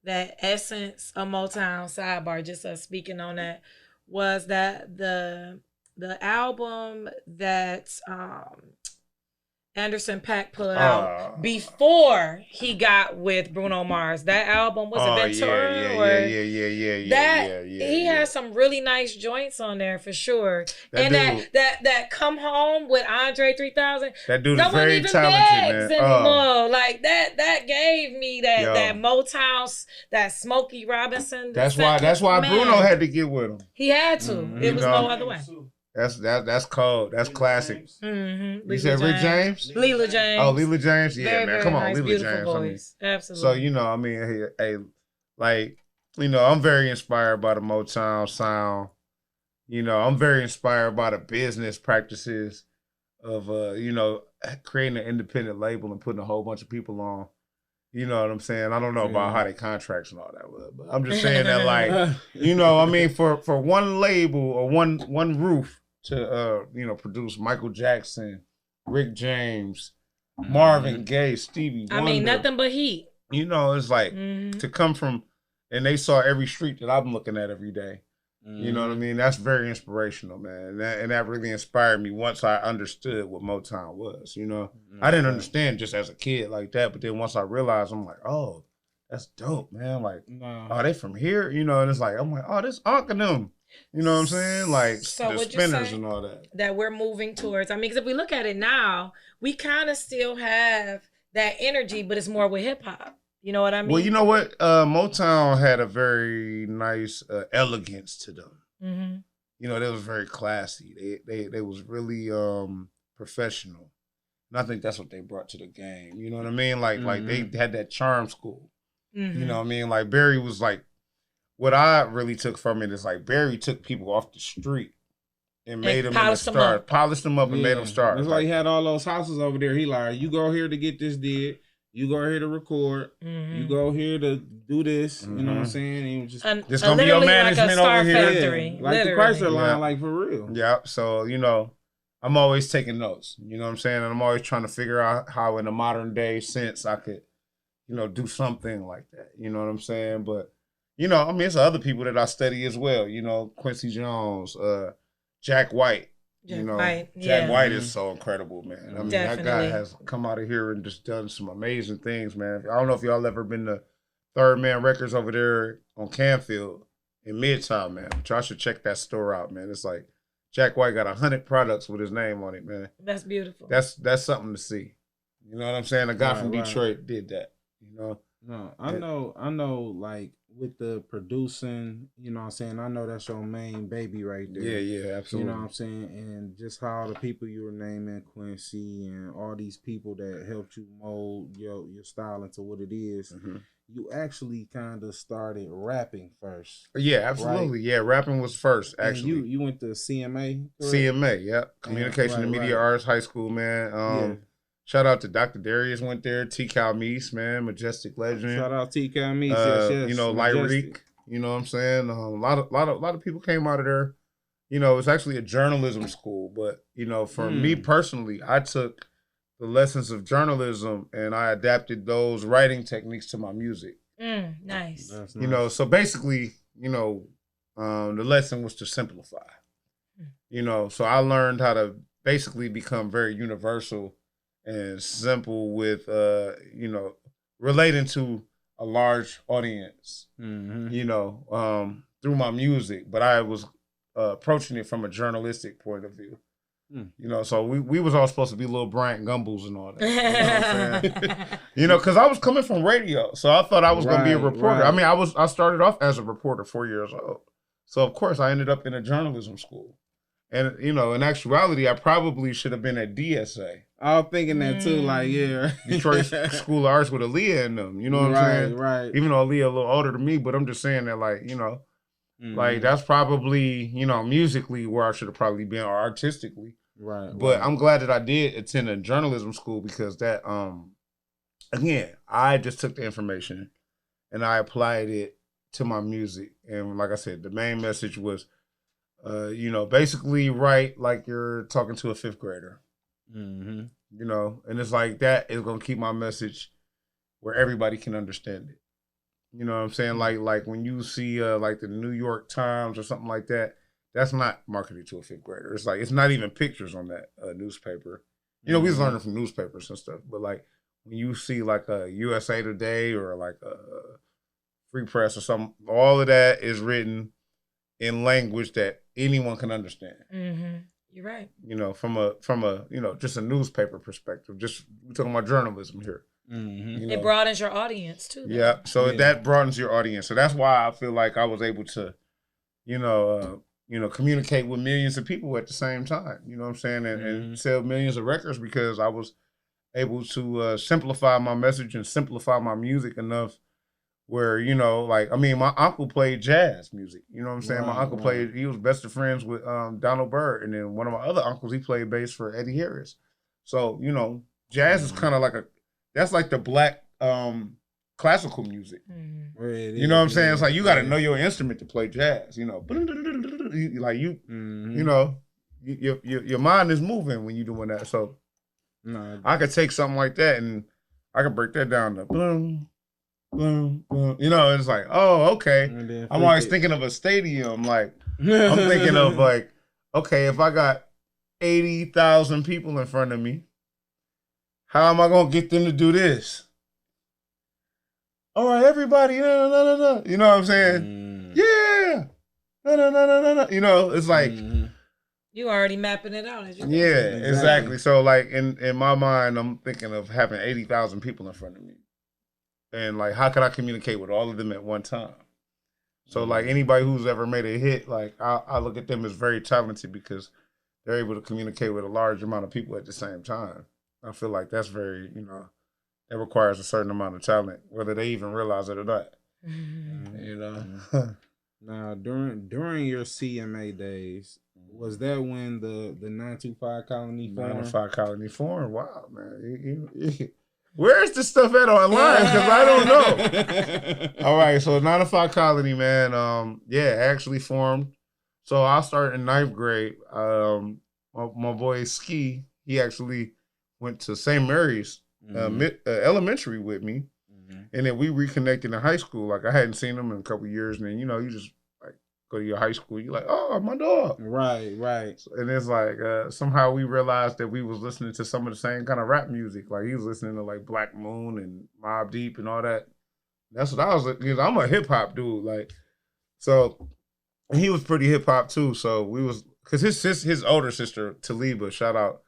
essence of Motown, sidebar, just us speaking on that, was that the album that Anderson .Paak put out before he got with Bruno Mars. That album was it Ventura? He has some really nice joints on there for sure. That Come Home with Andre 3000. That dude is very talented, man. Anymore. Like that gave me that Motown, that Smokey Robinson. That's why Bruno had to get with him. He had to. It was no other way. That's cold. That's classic. Mm-hmm. You said Rick James? Leela James. Oh, Leela James? Yeah, man. Come on, nice, Leela James. Voice. Absolutely. So, I'm very inspired by the Motown sound. I'm very inspired by the business practices of, creating an independent label and putting a whole bunch of people on. You know what I'm saying? I don't know about how they contracts and all that was, but I'm just saying that, for one label or one roof to, produce Michael Jackson, Rick James, Marvin Gaye, Stevie Wonder. I mean, nothing but heat. It's like to come from, and they saw every street that I'm looking at every day. You know what I mean? That's very inspirational, man. And that really inspired me once I understood what Motown was, I didn't understand just as a kid like that, but then once I realized, I'm like, oh, that's dope, man. Like, oh, they from here? And it's like, I'm like, oh, this Unc and them. You know what I'm saying? Like, so the spinners and all that. That we're moving towards. I mean, because if we look at it now, we kind of still have that energy, but it's more with hip hop. You know what I mean? Well, you know what? Motown had a very nice elegance to them. Mm-hmm. They was very classy. They was really professional. And I think that's what they brought to the game. You know what I mean? Like they had that charm school. Mm-hmm. You know what I mean? Like Barry was like, what I really took from it is like Barry took people off the street and made them into stars. Polished them up and made them stars. It's like he had all those houses over there. He like, you go here to get this did. You go here to record. Mm-hmm. You go here to do this. You know what I'm saying? He was just this gonna be your management like over here. Factory, like the Chrysler line, like for real. Yeah. So I'm always taking notes. You know what I'm saying? And I'm always trying to figure out how, in a modern day sense, I could, do something like that. You know what I'm saying? But it's other people that I study as well. Quincy Jones, Jack White. Jack White is so incredible, man. I mean, that guy has come out of here and just done some amazing things, man. I don't know if y'all ever been to Third Man Records over there on Canfield in Midtown, man. But y'all should check that store out, man. It's like Jack White got 100 products with his name on it, man. That's beautiful. That's something to see. You know what I'm saying? A guy from Detroit did that. No, I know, like, with the producing, you know what I'm saying? I know that's your main baby right there. Yeah, absolutely. You know what I'm saying? And just how the people you were naming, Quincy, and all these people that helped you mold your style into what it is, you actually kind of started rapping first. Yeah, absolutely. Right? Yeah, rapping was first, actually. And you went to CMA? Correct? CMA, yeah. Communication and Media Arts High School, man. Shout out to Dr. Darius went there. T. Cal Meese, man, Majestic Legend. Shout out T. Cal Meese. Yes. Lyric. You know what I'm saying? A lot of people came out of there. It's actually a journalism school, but for me personally, I took the lessons of journalism and I adapted those writing techniques to my music. Nice. That's nice. So basically, the lesson was to simplify. So I learned how to basically become very universal and simple with, relating to a large audience, through my music. But I was approaching it from a journalistic point of view. So we was all supposed to be little Bryant Gumbels and all that. You know what I'm saying? Because I was coming from radio. So I thought I was going to be a reporter. Right. I mean, I started off as a reporter 4 years old. So, of course, I ended up in a journalism school. And, in actuality, I probably should have been at DSA. I was thinking that too, like, yeah. Detroit School of Arts with Aaliyah in them, you know what I'm saying? Right. Even though Aaliyah a little older than me, but I'm just saying that, like, like, that's probably, musically where I should have probably been, or artistically. Right. But I'm glad that I did attend a journalism school because that, again, I just took the information and I applied it to my music. And like I said, the main message was, basically write like you're talking to a fifth grader. And it's like that is going to keep my message where everybody can understand it. You know what I'm saying? Like when you see like the New York Times or something like that, that's not marketed to a fifth grader. It's like, it's not even pictures on that newspaper. You know, we was learning from newspapers and stuff, but like when you see like a USA Today or like a Free Press or something, all of that is written in language that anyone can understand. Mm-hmm. You're right. You know, from a you know, just a newspaper perspective. Just we're talking about journalism here. Mm-hmm. You know? It broadens your audience too. Though. Yeah, so that broadens your audience. So that's why I feel like I was able to, you know, communicate with millions of people at the same time. You know what I'm saying, and sell millions of records because I was able to simplify my message and simplify my music enough. Where, you know, like, I mean, my uncle played jazz music. You know what I'm saying? My uncle played, he was best of friends with Donald Byrd. And then one of my other uncles, he played bass for Eddie Harris. So, you know, jazz is kind of like that's like the black classical music. You know what I'm saying? It's like, you got to know your instrument to play jazz, you know. Like, you know, your mind is moving when you're doing that. So I could take something like that and I could break that down to boom. You know, it's like, oh, okay. I'm always thinking of a stadium. Like, I'm thinking of like, okay, if I got 80,000 people in front of me, how am I gonna get them to do this? All right, everybody, you know what I'm saying? Yeah, no. You know, it's like you already mapping it out. As you exactly. So, like in my mind, I'm thinking of having 80,000 people in front of me. And like, how could I communicate with all of them at one time? So like anybody who's ever made a hit, like I look at them as very talented because they're able to communicate with a large amount of people at the same time. I feel like that's very, you know, that requires a certain amount of talent, whether they even realize it or not. You know. Now during your CMA days, was that when the 925 colony formed? 925 colony formed. Wow, man. Where's the stuff at online? Because I don't know. All right, so 905 Colony, man. Actually formed. So I started in 9th grade. My boy Ski, he actually went to St. Mary's elementary with me, and then we reconnected in high school. Like I hadn't seen him in a couple of years, and then you just like go to your high school. You're like, oh, my dog. Right. So, and it's like somehow we realized that we was listening to some of the same kind of rap music. Like he was listening to like Black Moon and Mobb Deep and all that. That's what I was. I'm a hip hop dude. Like, so and he was pretty hip hop too. So we was because his older sister Taliba, shout out.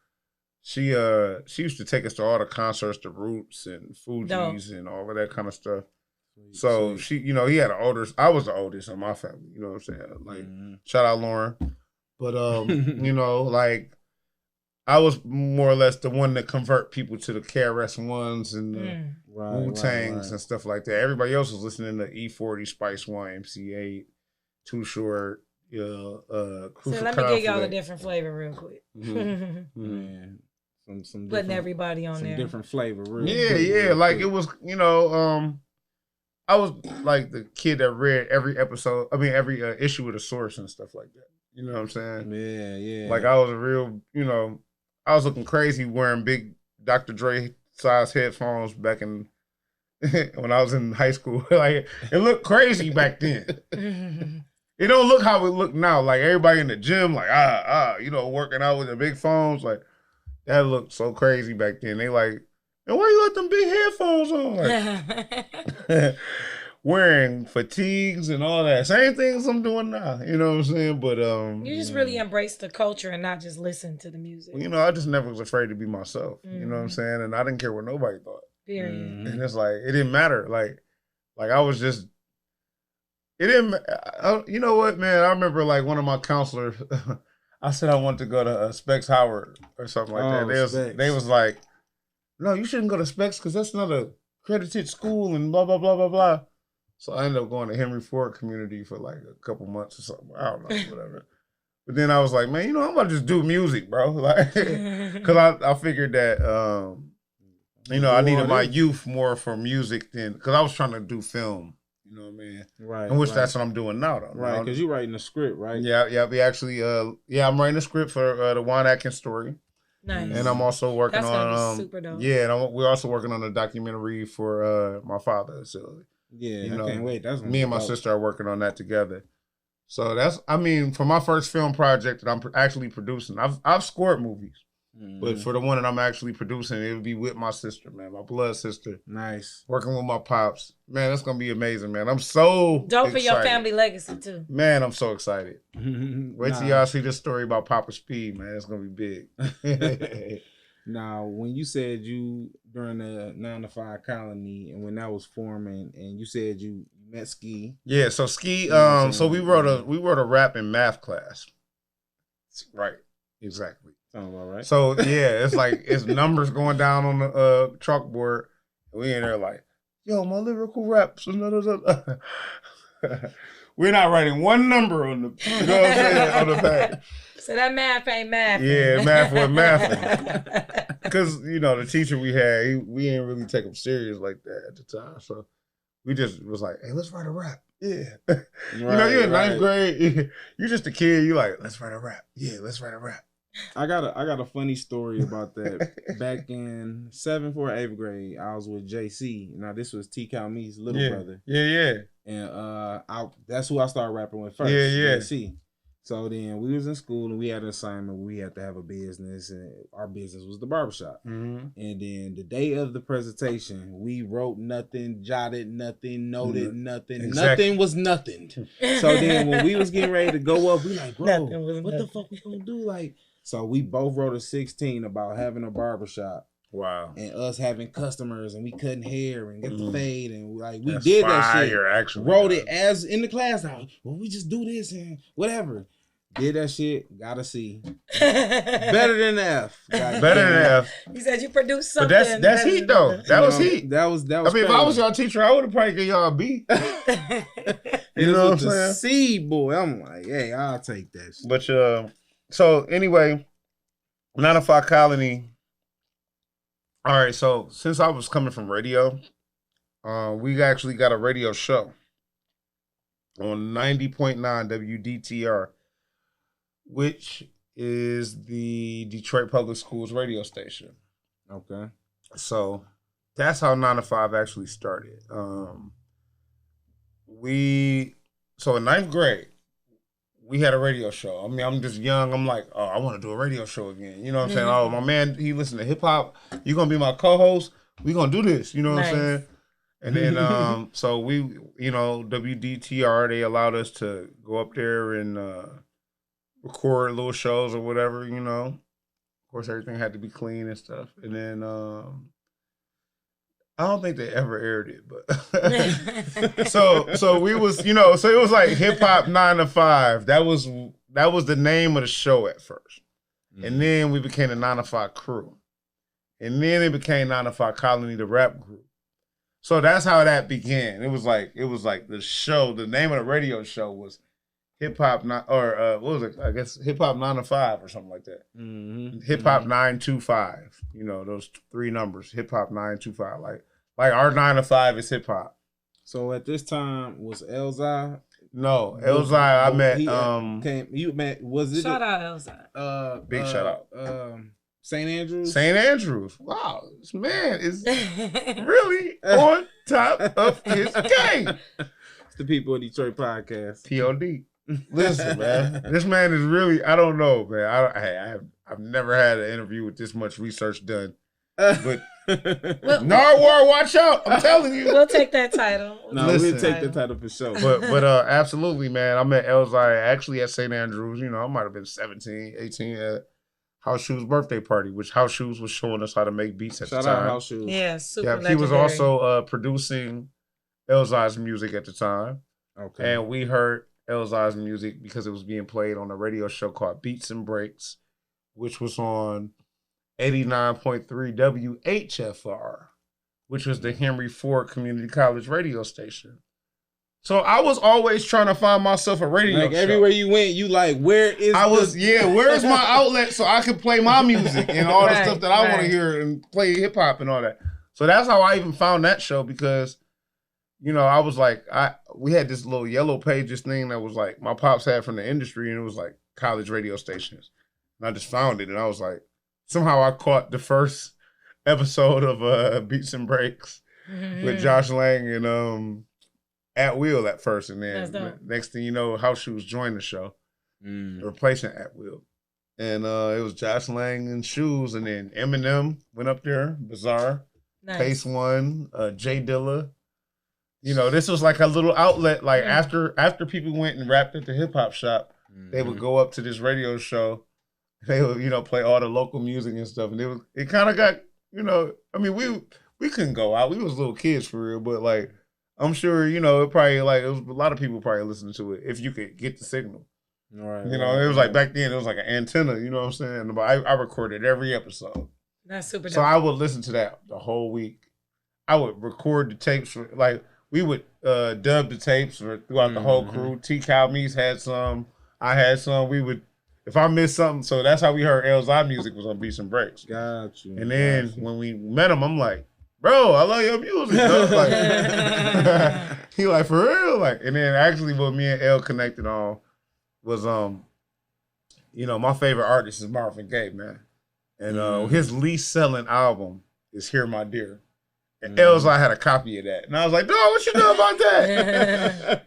She used to take us to all the concerts, the Roots and Fugees and all of that kind of stuff. So she, he had I was the oldest in my family, you know what I'm saying? Like, shout out Lauren. But, like, I was more or less the one to convert people to the KRS-Ones and the Wu-Tangs and stuff like that. Everybody else was listening to E40, Spice One, MC8, Too Short, So let me give y'all a different flavor real quick. Some putting everybody on there. Different flavor, real quick. Like it was, I was like the kid that read every issue with a source and stuff like that. You know what I'm saying? Yeah. Like I was a real, I was looking crazy wearing big Dr. Dre size headphones back in when I was in high school. Like it looked crazy back then. It don't look how it look now. Like everybody in the gym, like working out with the big phones, like that looked so crazy back then. They like, and why you let them big headphones on? Like, wearing fatigues and all that. Same things I'm doing now. You know what I'm saying? But you just really embrace the culture and not just listen to the music. I just never was afraid to be myself. You know what I'm saying? And I didn't care what nobody thought. Period. And it's like it didn't matter. Like I was just. It didn't. You know what, man? I remember like one of my counselors. I said I wanted to go to Specs Howard or something like that. They was like, no, you shouldn't go to Specs because that's not a accredited school and blah, blah, blah, blah, blah. So I ended up going to Henry Ford Community for like a couple months or something. I don't know, whatever. But then I was like, man, I'm about to just do music, bro. Like, because I figured that, I needed my youth more for music than, because I was trying to do film. You know what I mean? Right. And which that's what I'm doing now, though. Right, because you're writing a script, right? Yeah. We actually, I'm writing a script for the Juan Atkins story. Nice. And I'm also working on super dope. Yeah, and we're also working on a documentary for my father. So I can't wait. That's me and my sister are working on that together. So that's, I mean, for my first film project that I'm actually producing, I've scored movies, but for the one that I'm actually producing, it would be with my sister, man, my blood sister. Nice. Working with my pops, man, that's gonna be amazing, man. I'm so Dope excited. for your family legacy too. Man, I'm so excited. Wait till y'all see this story about Papa Speed, man. It's gonna be big. Now, when you said you during the 9 to 5 colony and when that was forming, and you said you met Ski. Yeah, so Ski. So we wrote a rap and math class. Right. Exactly. Sounds about right. So yeah, it's like it's numbers going down on the chalkboard. We in there like, yo, my lyrical raps. We're not writing one number on the, you know what I'm saying, on the page. So that math ain't math. Yeah, math was mathing. Because, you know, the teacher we had, we didn't really take him serious like that at the time. So we just was like, hey, let's write a rap. Yeah. You know, you're in ninth grade. You're just a kid. You're like, let's write a rap. Yeah, let's write a rap. I got a funny story about that. Back in 7th or 8th grade, I was with JC. Now this was T. Calme's little brother. Yeah. And that's who I started rapping with first. Yeah. JC. So then we was in school and we had an assignment where we had to have a business, and our business was the barbershop. Mm-hmm. And then the day of the presentation, we wrote nothing, jotted nothing, noted nothing. Exactly. Nothing was nothing. So then when we was getting ready to go up, we like, bro, Nothing was what nothing. the fuck we gonna do? Like, so we both wrote a 16 about having a barbershop. Wow. And us having customers, and we cutting hair and get the fade, and like we That's did that shit. Actually, wrote it as in the class. Now, well, we just do this and whatever. Did that shit. Got a C. Better than F. Better than F. He said you produced something. But that's heat though. That was heat. That was. I mean, if I was y'all teacher, I would have probably given y'all a B. You know what I'm saying? C boy. I'm like, hey, I'll take that shit. But so anyway, 9 to 5 colony. All right, so since I was coming from radio, we actually got a radio show on 90.9 WDTR, which is the Detroit Public Schools radio station. Okay. So that's how 9 to 5 actually started. So in 9th grade, we had a radio show. I mean, I'm just young. I'm like, oh, I want to do a radio show again. You know what I'm saying? Oh, my man, he listened to hip hop. You gonna be my co-host? We gonna do this. You know what I'm saying? And then, so we, you know, WDTR, they allowed us to go up there and record little shows or whatever. You know, of course, everything had to be clean and stuff. And then, I don't think they ever aired it, but so we was, you know, so it was like hip hop 9 to 5. That was the name of the show at first, and then we became the 9 to 5 crew, and then it became 9 to 5 Colony, the rap group. So that's how that began. It was like the show. The name of the radio show was Hip Hop what was it? I guess Hip Hop 9 to 5 or something like that. Hip Hop 925. You know, those 3 numbers. Hip Hop 925. Like our 9 to 5 is hip hop. So at this time was Elzai? No, Elzai. I met. Was it? Shout out Elzai. Big shout out. St. Andrews. St. Andrews. Wow, this man is really on top of his game. It's the People of Detroit podcast. POD. Listen, man, this man is really. I don't know, man. I've never had an interview with this much research done. But Narwhal, watch out! I'm telling you. We'll take that title. No, we'll take the title for sure. But absolutely, man. I met Elzai actually at St. Andrews. You know, I might have been 17, 18 at House Shoes' birthday party, which House Shoes was showing us how to make beats at the time. Shout out House Shoes. Yeah, super legendary. He was also producing Elzai's music at the time. Okay. And we heard Elzai's music because it was being played on a radio show called Beats and Breaks, which was on 89.3 WHFR, which was the Henry Ford Community College radio station. So I was always trying to find myself a radio show. Everywhere you went, you like, where is my outlet so I could play my music and all the stuff that I want to hear and play hip hop and all that. So that's how I even found that show because, you know, I was like, we had this little yellow pages thing that was like my pops had from the industry and it was like college radio stations. And I just found it and I was like, somehow I caught the first episode of Beats and Breaks with Josh Lang and At Will at first, and That's then dope. next thing you know, House Shoes joined the show, replacing At Will. And it was Josh Lang and Shoes, and then Eminem went up there, Bizarre, Nice. Pace One, Jay Dilla. You know, this was like a little outlet. Like after people went and rapped at the hip hop shop, they would go up to this radio show. They would, you know, play all the local music and stuff. And it kind of got, you know, I mean, we couldn't go out. We was little kids for real, but like, I'm sure, you know, it was a lot of people probably listening to it if you could get the signal. Right, you know, it was like back then, it was like an antenna, you know what I'm saying? But I recorded every episode. That's super dope. So I would listen to that the whole week. I would record the tapes, we would dub the tapes throughout the whole crew. T. Cow Meese had some, I had some. We would, if I missed something, so that's how we heard LZI music was on Beats and Breaks. Got you. And then when we met him, I'm like, bro, I love your music. Like, he like, for real? Like, and then actually what me and L connected on was, you know, my favorite artist is Marvin Gaye, man. And his least selling album is Hear My Dear. And Elzai had a copy of that. And I was like, dog, what you know about that?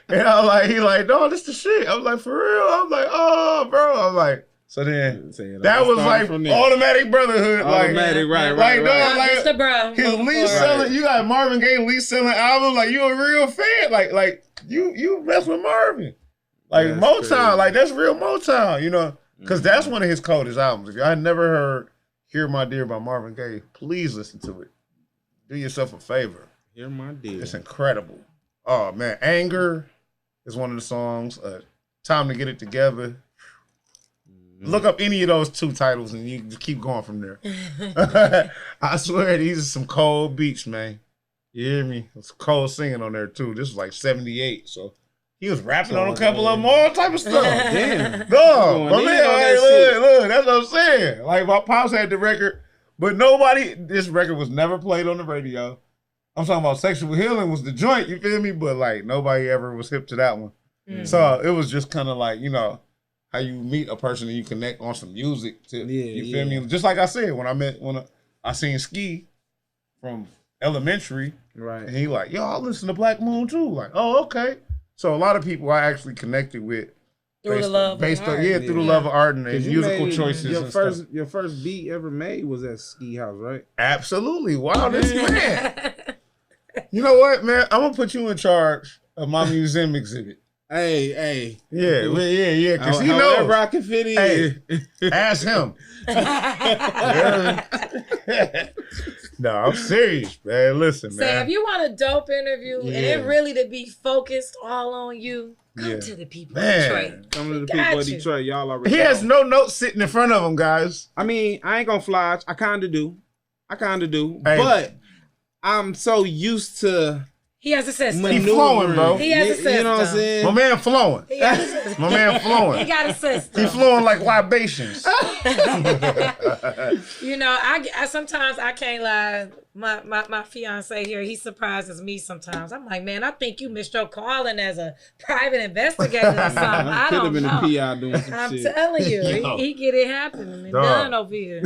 and I was like, he like, dog, this the shit. I was like, for real? I was like, oh, bro. I was like, so then that was like automatic brotherhood. Automatic, like, right. Dog, like Mr. Bro. his least selling, you got Marvin Gaye least selling album, like you a real fan. Like you mess with Marvin. Like that's Motown, crazy. Like that's real Motown, you know? Because that's one of his coldest albums. If y'all had never heard Hear My Dear by Marvin Gaye, please listen to it. Do yourself a favor. Hear My Dear. It's incredible. Oh, man. Anger is one of the songs. Time to Get It Together. Look up any of those two titles and you just keep going from there. I swear, these are some cold beats, man. You hear me? It's cold singing on there, too. This was like 78, so he was rapping on a couple of them, all type of stuff. Damn. No, but man, look, that's what I'm saying. Like, my pops had the record, but this record was never played on the radio. I'm talking about Sexual Healing was the joint, you feel me? But, like, nobody ever was hip to that one. So it was just kind of like, you know, how you meet a person and you connect on some music. You feel me? Just like I said, when I seen Ski from elementary, right? And he like, yo, I listen to Black Moon too. Like, oh, okay. So a lot of people I actually connected with through the love of art. Through the love of art and musical choices. Your first beat ever made was at Ski House, right? Absolutely. Wow, this man. You know what, man? I'm gonna put you in charge of my museum exhibit. Hey. Yeah, because he knows. I can fit in. Hey, ask him. No, I'm serious, man. Listen, man. So if you want a dope interview and it really to be focused all on you, come to the people of Detroit. Come to the people of Detroit. Y'all already He has no notes sitting in front of him, guys. I mean, I ain't gonna fly. I kind of do. Hey. But I'm so used to... He has a system. He flowing, bro. He has a system. You know what I'm saying? My man flowing. He has a system. My man flowing. He got a system. He flowing like libations. You know, I sometimes I can't lie. My fiance here, he surprises me sometimes. I'm like, man, I think you missed your calling as a private investigator or something. I don't know. Could have been a PI doing some shit. I'm telling you, he get it happening and done over here.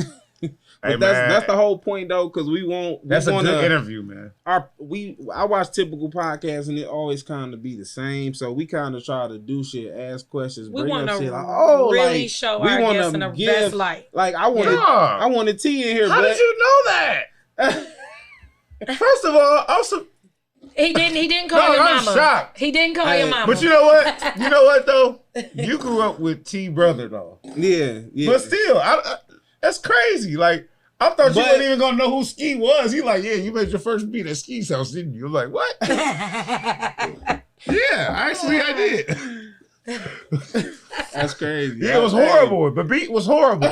But that's the whole point though, because we won't. That's a good interview, man. I watch typical podcasts and it always kind of be the same, so we kind of try to do shit, ask questions, we bring want up to shit like, really show our guests in the best light. Like I wanted T in here. How did you know that? First of all, he didn't call your mama. I'm shocked. He didn't call your mama. But you know what? You know what though? You grew up with T brother though. Yeah. But still, that's crazy. Like, I thought you weren't even gonna know who Ski was. He like, yeah, you made your first beat at Ski's house, didn't you? I'm like, what? Yeah, actually I did. That's crazy. Yeah, it was horrible. The beat was horrible.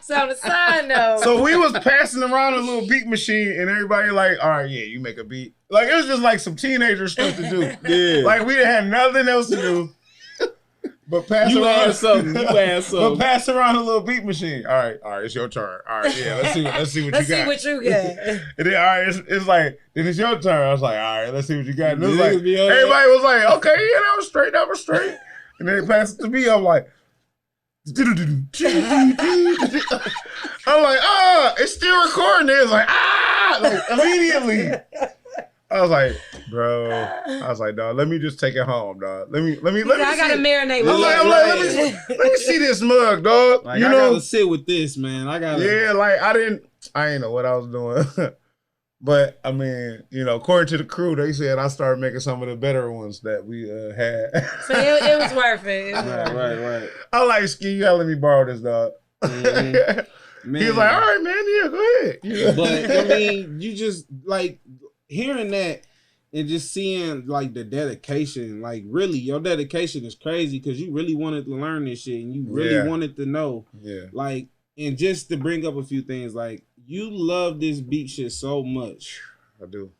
So on the side note. So we was passing around a little beat machine and everybody like, all right, yeah, you make a beat. Like, it was just like some teenager stuff to do. Yeah. Like, we didn't have nothing else to do. But pass around something. But pass around a little beat machine. All right, it's your turn. All right, yeah, let's see what you got. Let's see what you got. And then, all right, it's like, then it's your turn. I was like, all right, let's see what you got. And it was like, everybody was like, okay, yeah, that was straight. And then they passed it to me. I'm like, I'm like, it's still recording. It's like, like immediately. I was like, Bro, I was like, dog, let me just take it home, dog. Let me I gotta marinate with let me see this mug, dog. Like, I gotta sit with this, man. Yeah, like I didn't know what I was doing. But I mean, according to the crew, they said I started making some of the better ones that we had. So it was worth it. Right. I like Ski. You gotta let me borrow this, dog. Mm-hmm. He was like, all right, man, yeah, go ahead. Yeah. But I mean, you just like hearing that and just seeing like the dedication. Like, really, your dedication is crazy because you really wanted to learn this shit and you really wanted to know. Yeah. Like, and just to bring up a few things, like, you love this beat shit so much. I do.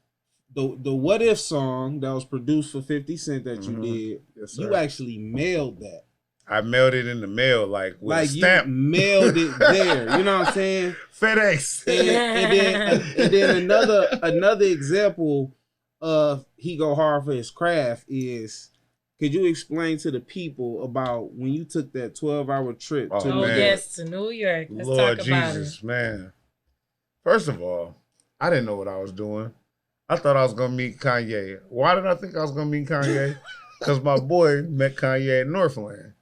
The What If song that was produced for 50 Cent that you did, yes, sir. You actually mailed that. I mailed it in the mail, like with a stamp. You mailed it there. You know what I'm saying? FedEx. And then another example of he go hard for his craft is, could you explain to the people about when you took that 12-hour trip to New York? Yes, to New York. Let's Lord talk about Jesus, it. man. First of all, I didn't know what I was doing. I thought I was going to meet Kanye. Why did I think I was going to meet Kanye? Because my boy met Kanye at Northland.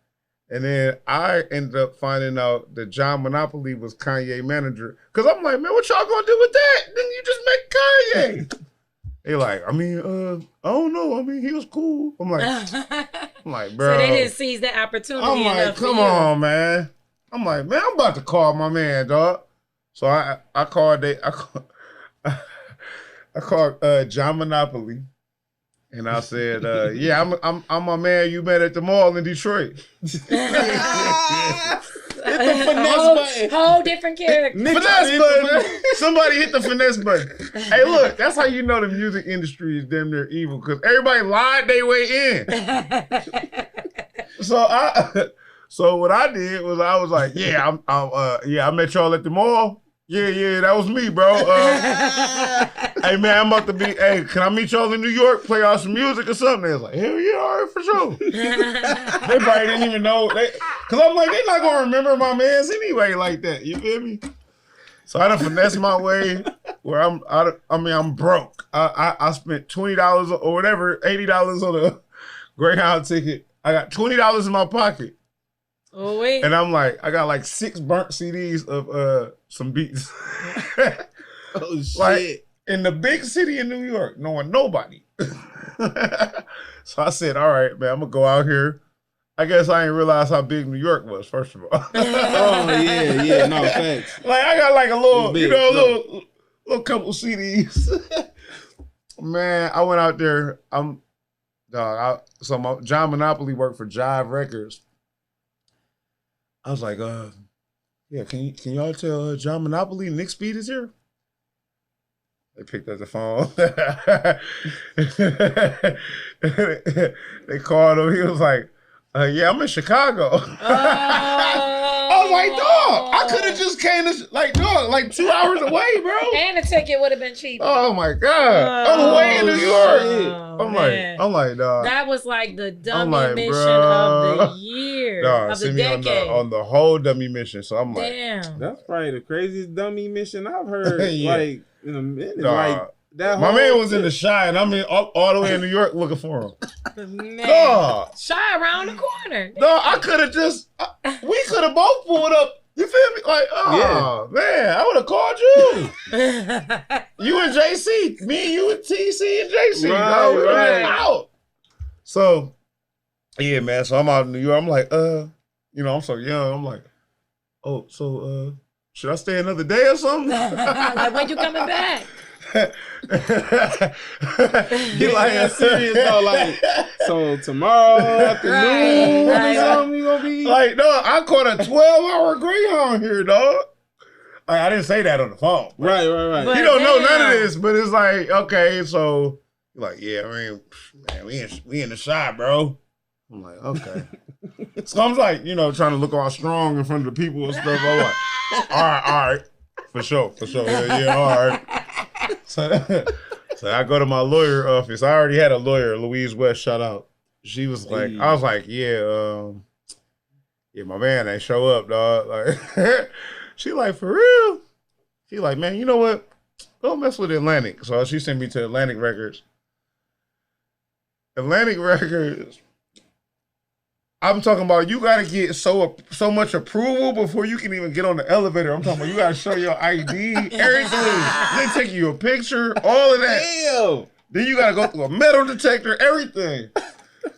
And then I ended up finding out that John Monopoly was Kanye's manager. Because I'm like, man, what y'all going to do with that? Then you just met Kanye. They like, I mean, I don't know. I mean, he was cool. I'm like, bro. So they didn't seize that opportunity. I'm like, come on, man. I'm like, man, I'm about to call my man, dog. So I called John Monopoly, and I said, yeah, I'm my man you met at the mall in Detroit. Hit the finesse button. Whole different character. Finesse button. Somebody hit the finesse button. Hey, look, that's how you know the music industry is damn near evil, because everybody lied their way in. So what I did was I was like, yeah, I met y'all at the mall. Yeah, that was me, bro. Hey, man, I'm about to be, hey, can I meet y'all in New York, play out some music or something? They was like, hell yeah, all right, for sure. They probably didn't even know. Because I'm like, they're not going to remember my mans anyway like that. You feel me? So I done finessed my way where I'm broke. I spent $20 or whatever, $80 on a Greyhound ticket. I got $20 in my pocket. Oh, wait. And I'm like, I got like 6 burnt CDs of some beats. Oh, shit. Like, in the big city of New York, knowing nobody. So I said, all right, man, I'm going to go out here. I guess I didn't realize how big New York was, first of all. Oh, yeah, no, thanks. Like, I got like a little, little couple CDs. Man, I went out there. John Monopoly worked for Jive Records. I was like, yeah, can y'all tell John Monopoly Nick Speed is here? They picked up the phone. They called him. He was like, yeah, I'm in Chicago. I was like, dog, I could have just came to, like 2 hours away, bro. And the ticket would have been cheaper. Oh my God. I'm way in New York. I'm like, dog. That was like the dummy mission of the year, dog, of the send decade. me on the whole dummy mission. So I'm like, damn. That's probably the craziest dummy mission I've heard. Yeah. Like, in a minute. Dog. Like, that my man was in the Shy, and I'm all the way in New York looking for him. Man. Dog. Shy around the corner. No, I could have we could have both pulled up. You feel me? Like, man, I would have called you. You and JC. Me and you and TC and JC. Right. Out. So, yeah, man. So I'm out in New York. I'm like, I'm so young. I'm like, oh, so, should I stay another day or something? Like, when you coming back? He like serious though, like, so tomorrow afternoon Right. something you gonna be like, no, I caught a 12-hour Greyhound here, dog. I didn't say that on the phone. right. But You don't know none of this, but it's like, okay, so you're like, yeah, man, we in the shot, bro. I'm like, okay. So I'm like, trying to look all strong in front of the people and stuff. I'm like, all right, for sure, yeah, all right. So I go to my lawyer office. I already had a lawyer, Louise West, shout out. She was like, I was like, yeah, my man ain't show up, dog. Like, she like, for real? She like, man, you know what? Don't mess with Atlantic. So she sent me to Atlantic Records. Atlantic Records. I'm talking about you gotta get so much approval before you can even get on the elevator. I'm talking about you gotta show your ID, everything. They take you a picture, all of that. Damn. Then you gotta go through a metal detector, everything.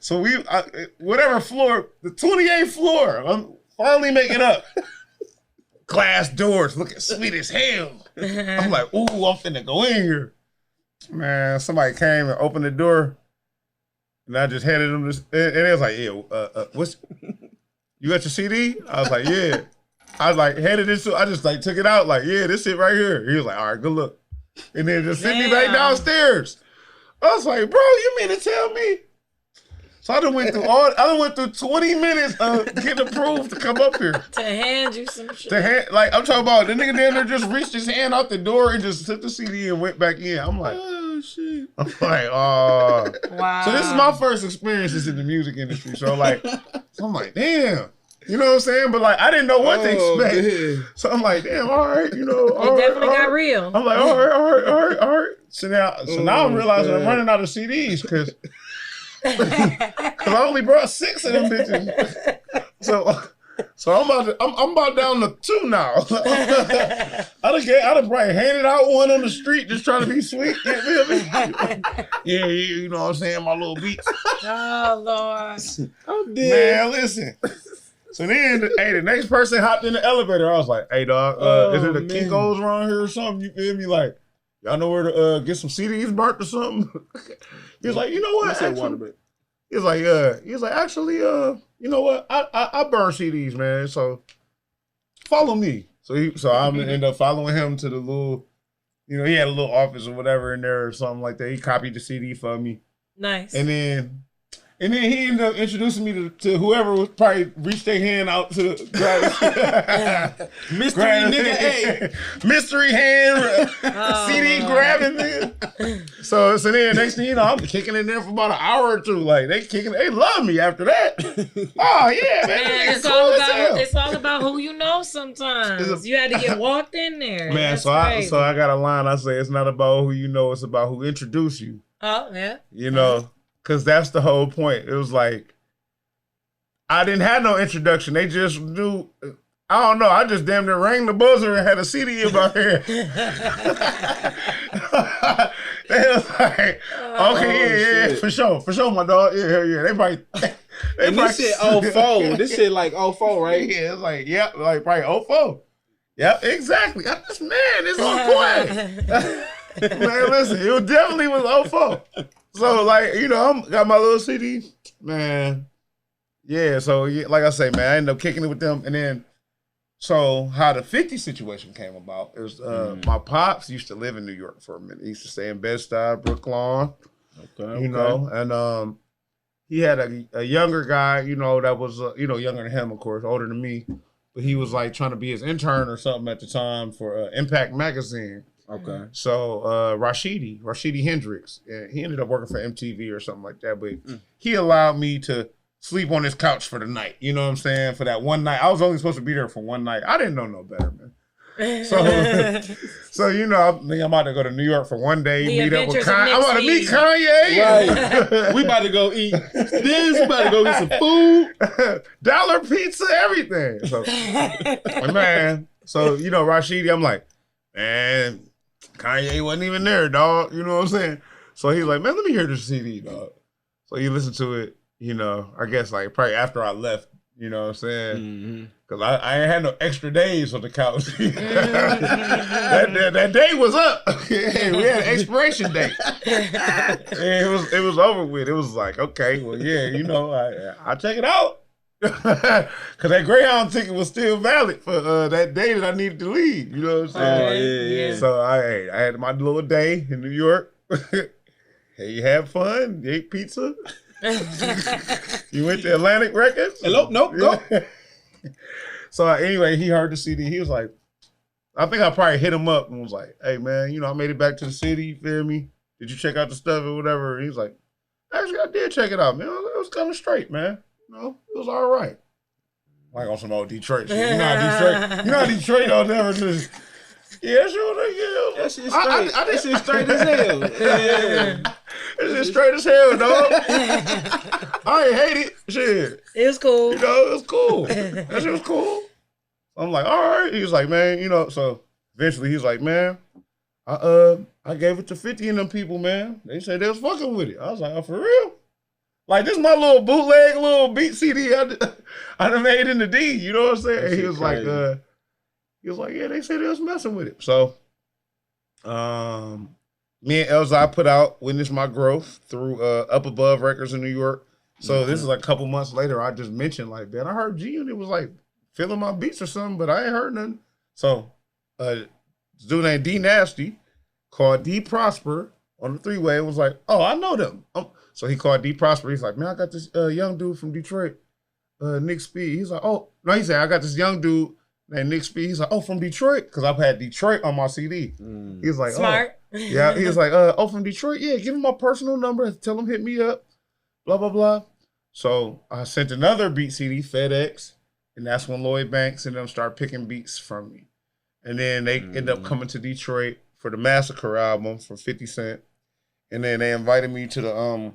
So whatever floor, the 28th floor, I'm finally making up. Glass doors, looking sweet as hell. I'm like, ooh, I'm finna go in here. Man, somebody came and opened the door. And I just handed him this, and it was like, yeah, what's, you got your CD? I was like, yeah. I was like, handed it to, I just like took it out, like, yeah, this shit right here. He was like, all right, good luck. And then just sent me back downstairs. I was like, bro, you mean to tell me? So I done went through 20 minutes of getting approved to come up here. To hand you some shit. Like, I'm talking about the nigga down there just reached his hand out the door and just took the CD and went back in. I'm like, shit. I'm like, oh. Wow. So this is my first experiences in the music industry. So I'm like, damn. You know what I'm saying? But like, I didn't know what to expect. Man. So I'm like, damn, all right, you know. It definitely got real. I'm like, all right. So now I'm realizing I'm running out of CDs because I only brought 6 of them bitches. So I'm about down to 2 now. I done probably handed out one on the street just trying to be sweet. You feel me? Yeah, you know what I'm saying? My little beats. Oh, Lord. I'm dead. Man, listen. So then, the next person hopped in the elevator. I was like, hey, dog, is it a Kinko's around here or something? You feel me? Like, y'all know where to get some CDs burnt or something? He was like, you know what? He was like, actually, you know what? I burn CDs, man. So follow me. So I'm gonna end up following him to the little, you know, he had a little office or whatever in there or something like that. He copied the CD for me. Nice. And then he ended up introducing me to whoever was probably reached their hand out to grab it. Mystery nigga, hey. Mystery hand, CD grabbing nigga. So then next thing you know, I'm kicking in there for about an hour or two. Like they love me after that. Oh yeah, man. It's all about who you know sometimes. You had to get walked in there. Man, so I got a line, I say it's not about who you know, it's about who introduced you. Oh, yeah. You know. Because that's the whole point. It was like, I didn't have no introduction. They just knew, I don't know. I just damn near rang the buzzer and had a CD in my hand. They was like, okay, yeah, for sure, my dog. Yeah, hell yeah. They probably. And this shit 04. This shit like 04, right? Yeah, it's like, like probably 04. Yep, exactly. It's on point. Man, listen, it definitely was 04. So, like, you know, got my little CD, man. Yeah, so, like I say, man, I ended up kicking it with them. And then, so how the 50 situation came about is my pops used to live in New York for a minute. He used to stay in Bed-Stuy, Brooklyn, you know. And he had a younger guy, you know, that was, you know, younger than him, of course, older than me. But he was, like, trying to be his intern or something at the time for Impact Magazine. Okay. So Rashidi Hendrix, he ended up working for MTV or something like that, but he allowed me to sleep on his couch for the night. You know what I'm saying? For that one night. I was only supposed to be there for one night. I didn't know no better, man. So you know, I'm about to go to New York for one day, meet up with Kanye. I'm about to meet Kanye. Right. We about to go eat this. We about to go eat some food. Dollar pizza, everything. So, man. So, you know, Rashidi, I'm like, man, Kanye wasn't even there, dog. You know what I'm saying? So he's like, man, let me hear this CD, dog. So he listened to it, you know, I guess like probably after I left, you know what I'm saying? Because I ain't had no extra days on the couch. that day was up. We had an expiration date. It was over with. It was like, okay, well, yeah, you know, I check it out. Because that Greyhound ticket was still valid for that day that I needed to leave. You know what I'm saying? Oh, yeah. So I had my little day in New York. Hey, you had fun? You ate pizza? You went to Atlantic Records? Hello? Nope, go. So anyway, he heard the CD. He was like, I think I probably hit him up and was like, hey, man, you know, I made it back to the city. You feel me? Did you check out the stuff or whatever? And he was like, actually, I did check it out, man. It was kind of straight, man. You know, it was all right. Like on some old Detroit shit. You know how Detroit don't never just, yeah, sure, yeah. That shit straight. That shit straight as hell. Yeah. It's just straight as hell, dog. I ain't hate it. Shit. It was cool. You know, it was cool. That shit was cool. I'm like, all right. He was like, man, you know, so eventually he's like, man, I gave it to 50 of them people, man. They said they was fucking with it. I was like, oh, for real? Like, this is my little bootleg, little beat CD I done made in the D. You know what I'm saying? He was like, yeah, they said they was messing with it. So, me and Elzai put out Witness My Growth through Up Above Records in New York. So this is like a couple months later. I just mentioned, like, man, I heard G-Unit was like feeling my beats or something, but I ain't heard nothing. So, this dude named D Nasty called D Prosper on the three-way and was like, oh, I know them. So he called D Prosper. He's like, man, I got this young dude from Detroit, Nick Speed. He's like, oh, no, he said, I got this young dude named Nick Speed. He's like, oh, from Detroit? Because I've had Detroit on my CD. He's like, Smart. Oh. Yeah, he was like, oh, from Detroit? Yeah, give him my personal number. Tell him hit me up, blah, blah, blah. So I sent another beat CD, FedEx, and that's when Lloyd Banks and them started picking beats from me. And then they ended up coming to Detroit for the Massacre album from 50 Cent. And then they invited me to the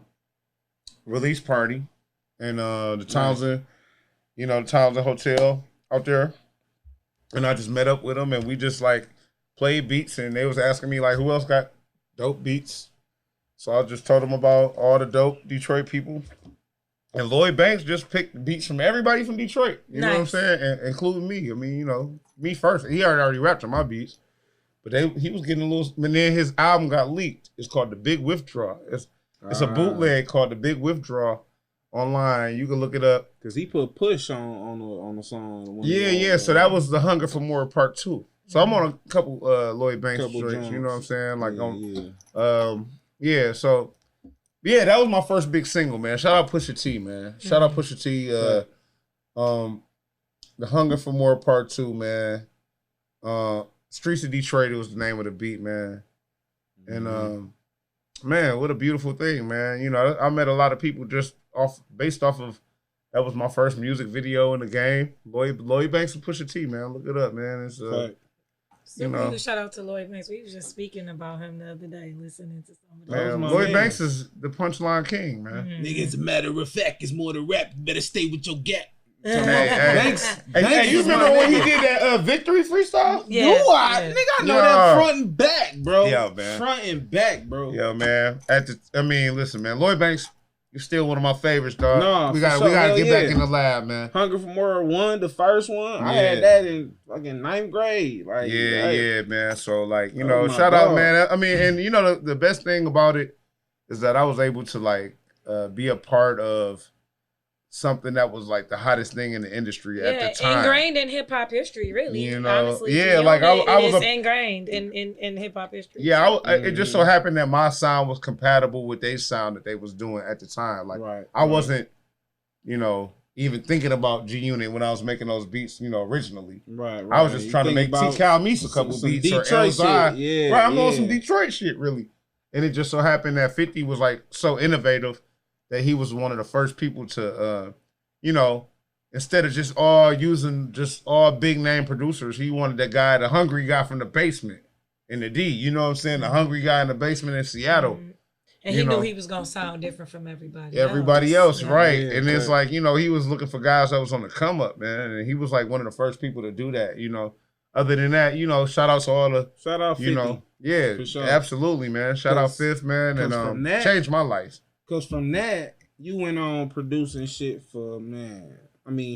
release party in the Townsend, the Townsend Hotel out there. And I just met up with them and we just like played beats and they was asking me like, who else got dope beats? So I just told them about all the dope Detroit people. And Lloyd Banks just picked beats from everybody from Detroit. You know what I'm saying? And including me. I mean, me first. He already rapped on my beats. But he was getting a little, and then his album got leaked. It's called The Big Withdraw. It's a bootleg called The Big Withdraw online. You can look it up. Because he put Push on the song. Yeah. So that was The Hunger for More Part 2. So I'm on a couple Lloyd Banks joints, you know what I'm saying? Like so yeah, that was my first big single, man. Shout out Pusha T, man. Shout out Pusha T. The Hunger for More Part 2, man. Streets of Detroit, it was the name of the beat, man. And man, what a beautiful thing, man. You know, I met a lot of people just based off of that was my first music video in the game. Lloyd Banks and Pusha T, man. Look it up, man. It's shout out to Lloyd Banks. We was just speaking about him the other day, listening to some of that. Lloyd Banks is the punchline king, man. Nigga, as a matter of fact, it's more to rap. You better stay with your gap. Banks, you remember when he did that Victory freestyle? Yeah. Nigga, I know that front and back, bro. Yeah, man. Front and back, bro. Yeah, man. Listen, man. Lloyd Banks, you're still one of my favorites, dog. No, we gotta get back in the lab, man. Hunger for More 1, the first one. I had that in fucking 9th grade. Like, yeah, man. So like, shout out, man. I mean, and the best thing about it is that I was able to like be a part of something that was like the hottest thing in the industry at the time. Ingrained in hip hop history, really. Honestly, I was ingrained in hip hop history. Yeah, it just so happened that my sound was compatible with their sound that they was doing at the time. Like I wasn't, even thinking about G-Unit when I was making those beats, originally. Right. I was just trying to make T-Cal Meese a couple beats or LZI. Right, I'm on some Detroit shit, really. And it just so happened that 50 was like so innovative that he was one of the first people to, instead of just using all big name producers, he wanted that guy, the hungry guy from the basement in the D. You know what I'm saying? The hungry guy in the basement in Seattle. Mm-hmm. And he knew he was going to sound different from everybody else. Right. Yeah, and it's like, he was looking for guys that was on the come up, man. And he was like one of the first people to do that, Other than that, shout out to all the... Shout out 50. Yeah, for sure. Absolutely, man. Shout out Fifth, man. And changed my life. Because from that, you went on producing shit for,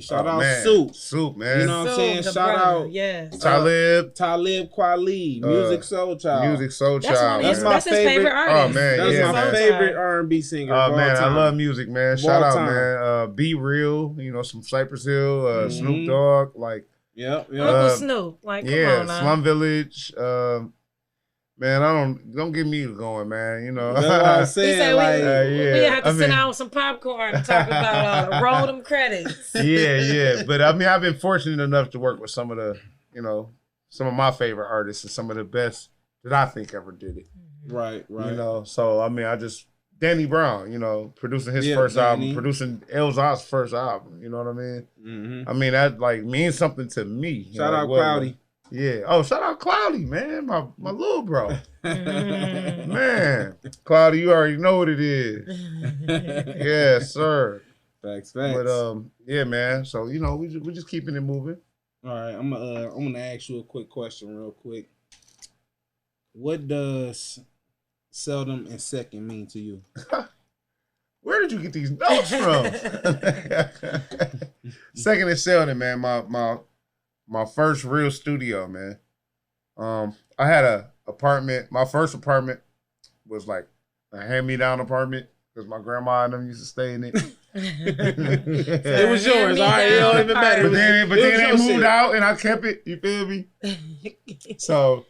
shout out Soup. Soup, man. You know what I'm saying? Shout out Talib Kweli, Music Soul Child. That's my favorite artist. Oh, man, That's my favorite R&B singer. Oh, man, I love music, man. Shout out, man. Be Real, some Cypress Hill, Snoop Dogg, like. Yep. Uncle Snoop, like, come on now. Slum Village, man, don't get me going, man. That's what I said. We have to sit down with some popcorn and talk about roll them credits. Yeah. But I've been fortunate enough to work with some of the, some of my favorite artists and some of the best that I think ever did it. Right. So Danny Brown, producing his first album, producing Elzai's first album. You know what I mean? Mm-hmm. That means something to me. Shout out Cloudy. Yeah. Oh, shout out Cloudy, man. My little bro. Man. Cloudy, you already know what it is. Yes, sir. Facts. But yeah, man. So, you know, we just keeping it moving. All right, I'm gonna ask you a quick question real quick. What does seldom and second mean to you? Where did you get these notes from? Second and seldom, man. My first real studio, man. I had a apartment. My first apartment was like a hand-me-down apartment because my grandma and them used to stay in it. It was yours. All right, it don't even matter. But then they moved out and I kept it. You feel me? So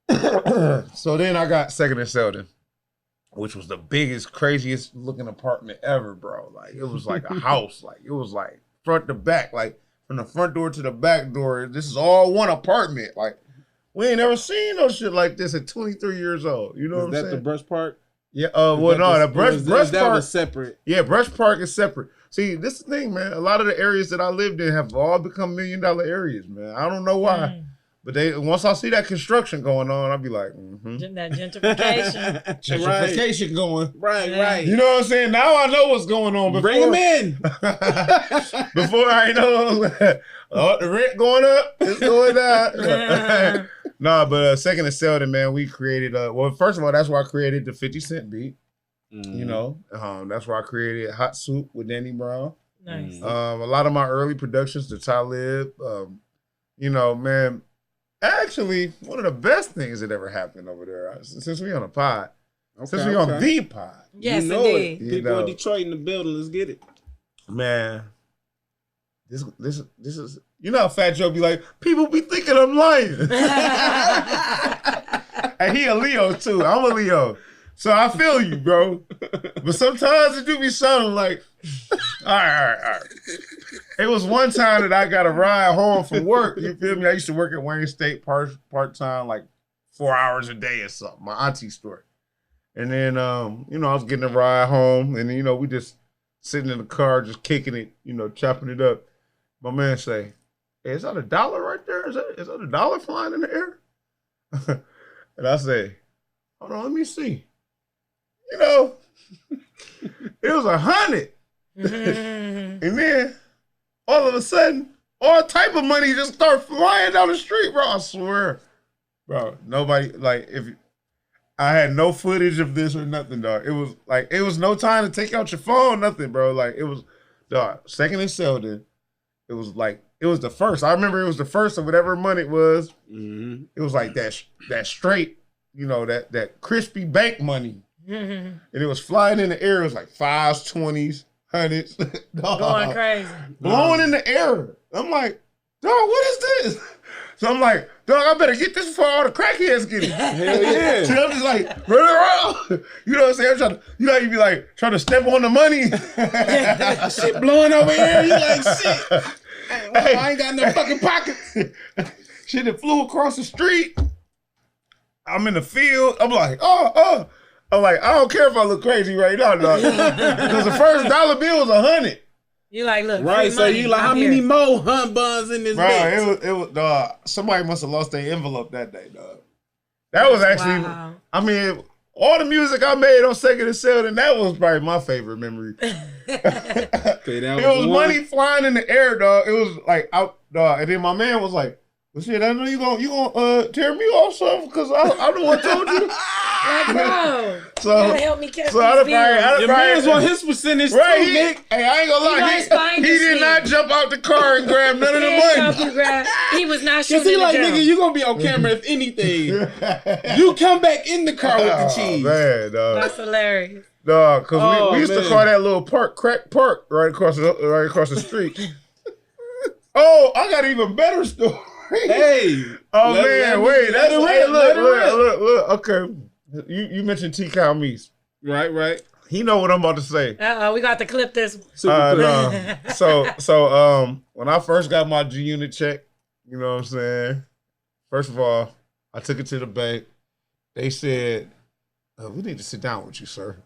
then I got second and seldom, which was the biggest, craziest looking apartment ever, bro. Like it was like a house. Like it was like front to back, like from the front door to the back door. This is all one apartment. Like we ain't never seen no shit like this at 23 years old. You know what I'm saying? Is that the Brush Park? Yeah. Well, no, the Brush Park was separate. Yeah, Brush Park is separate. See, this is the thing, man. A lot of the areas that I lived in have all become $1 million areas, man. I don't know why. But once I see that construction going on, I'll be like, that gentrification. Gentrification going. Right. You know what I'm saying? Now I know what's going on. Bring them in. Before I know, the rent going up, it's going down. Nah, but second and seldom, man, we created, well, first of all, that's why I created the 50 Cent beat. You know, that's why I created Hot Soup with Danny Brown. Nice. A lot of my early productions, the Talib, you know, man, actually, one of the best things that ever happened over there, since we on a pod, since we on the pod. Yes, you know indeed. it. People in Detroit in the building, let's get it. Man, this is, you know how Fat Joe be like, people be thinking I'm lying. And he a Leo too. I'm a Leo. So I feel you, bro. But sometimes it do be sounding like, all right. It was one time that I got a ride home from work. You feel me? I used to work at Wayne State part-time, like 4 hours a day or something. My auntie's store. And then, you know, I was getting a ride home. And, you know, we just sitting in the car, just kicking it, you know, chopping it up. My man say, hey, is that $1 right there? Is that $1 flying in the air? And I say, hold on, let me see. You know, it was 100. And then all of a sudden, all type of money just start flying down the street, bro. I swear. Bro, nobody, like, I had no footage of this or nothing, dog. It was like, it was no time to take out your phone, nothing, bro. Like, it was, dog, second and seldom. It was like, it was the first. I remember it was the first of whatever money it was. It was like that straight, you know, that crispy bank money. And it was flying in the air. It was like 5s, 20s, 100s. Going crazy. Blowing in the air. I'm like, dog, what is this? So I'm like, dog, I better get this before all the crackheads get it. Hell yeah. So I'm just like, run around. You know what I'm saying? I'm trying to, you know, you be like, trying to step on the money. Shit blowing over here. You like, shit. Hey, I ain't got no fucking pockets. Shit that flew across the street. I'm in the field. I'm like, oh. I'm like, I don't care if I look crazy right now, dog. Because the first $1 bill was 100. You like, look, right? So you like, how many more hunt buns in this bitch? It was, dog. Somebody must have lost their envelope that day, dog. That was actually, wow. I mean, all the music I made on Second and Seldom, that was probably my favorite memory. It was money flying in the air, dog. It was like out, dog. And then my man was like, well, shit, I know you gonna tear me off something because I the one told you. Like, bro, so you gotta help me catch Your man's want his percentage right, too, Nick. Hey, I ain't gonna lie. He did not jump out the car and grab none of the money. He was not shooting. Cause he like, nigga, you gonna be on camera if anything. You come back in the car with the cheese. Man, dog. That's hilarious. Dog, because we used to call that little crack park right across the street. Oh, I got an even better story. Hey. Oh, man, wait. Look. Okay. You mentioned T-Cow Meese. Right. He know what I'm about to say. We got to clip this. No. So when I first got my G-Unit check, you know what I'm saying? First of all, I took it to the bank. They said, we need to sit down with you, sir.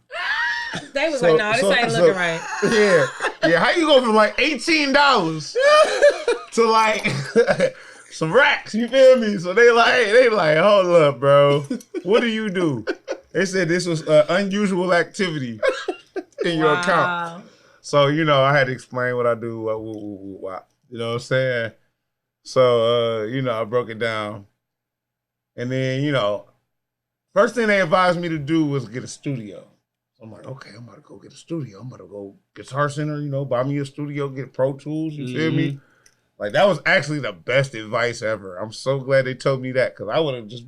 They was like, no, this ain't looking right. Yeah. How you go from like $18 to like some racks. You feel me? So they like, hold up, bro. What do you do? They said this was an unusual activity in your account. So, you know, I had to explain what I do. What. You know what I'm saying? So, you know, I broke it down. And then, you know, first thing they advised me to do was get a studio. I'm like, okay, I'm about to go get a studio. I'm about to go Guitar Center, you know, buy me a studio, get Pro Tools, you feel me? Like, that was actually the best advice ever. I'm so glad they told me that, because I would have just,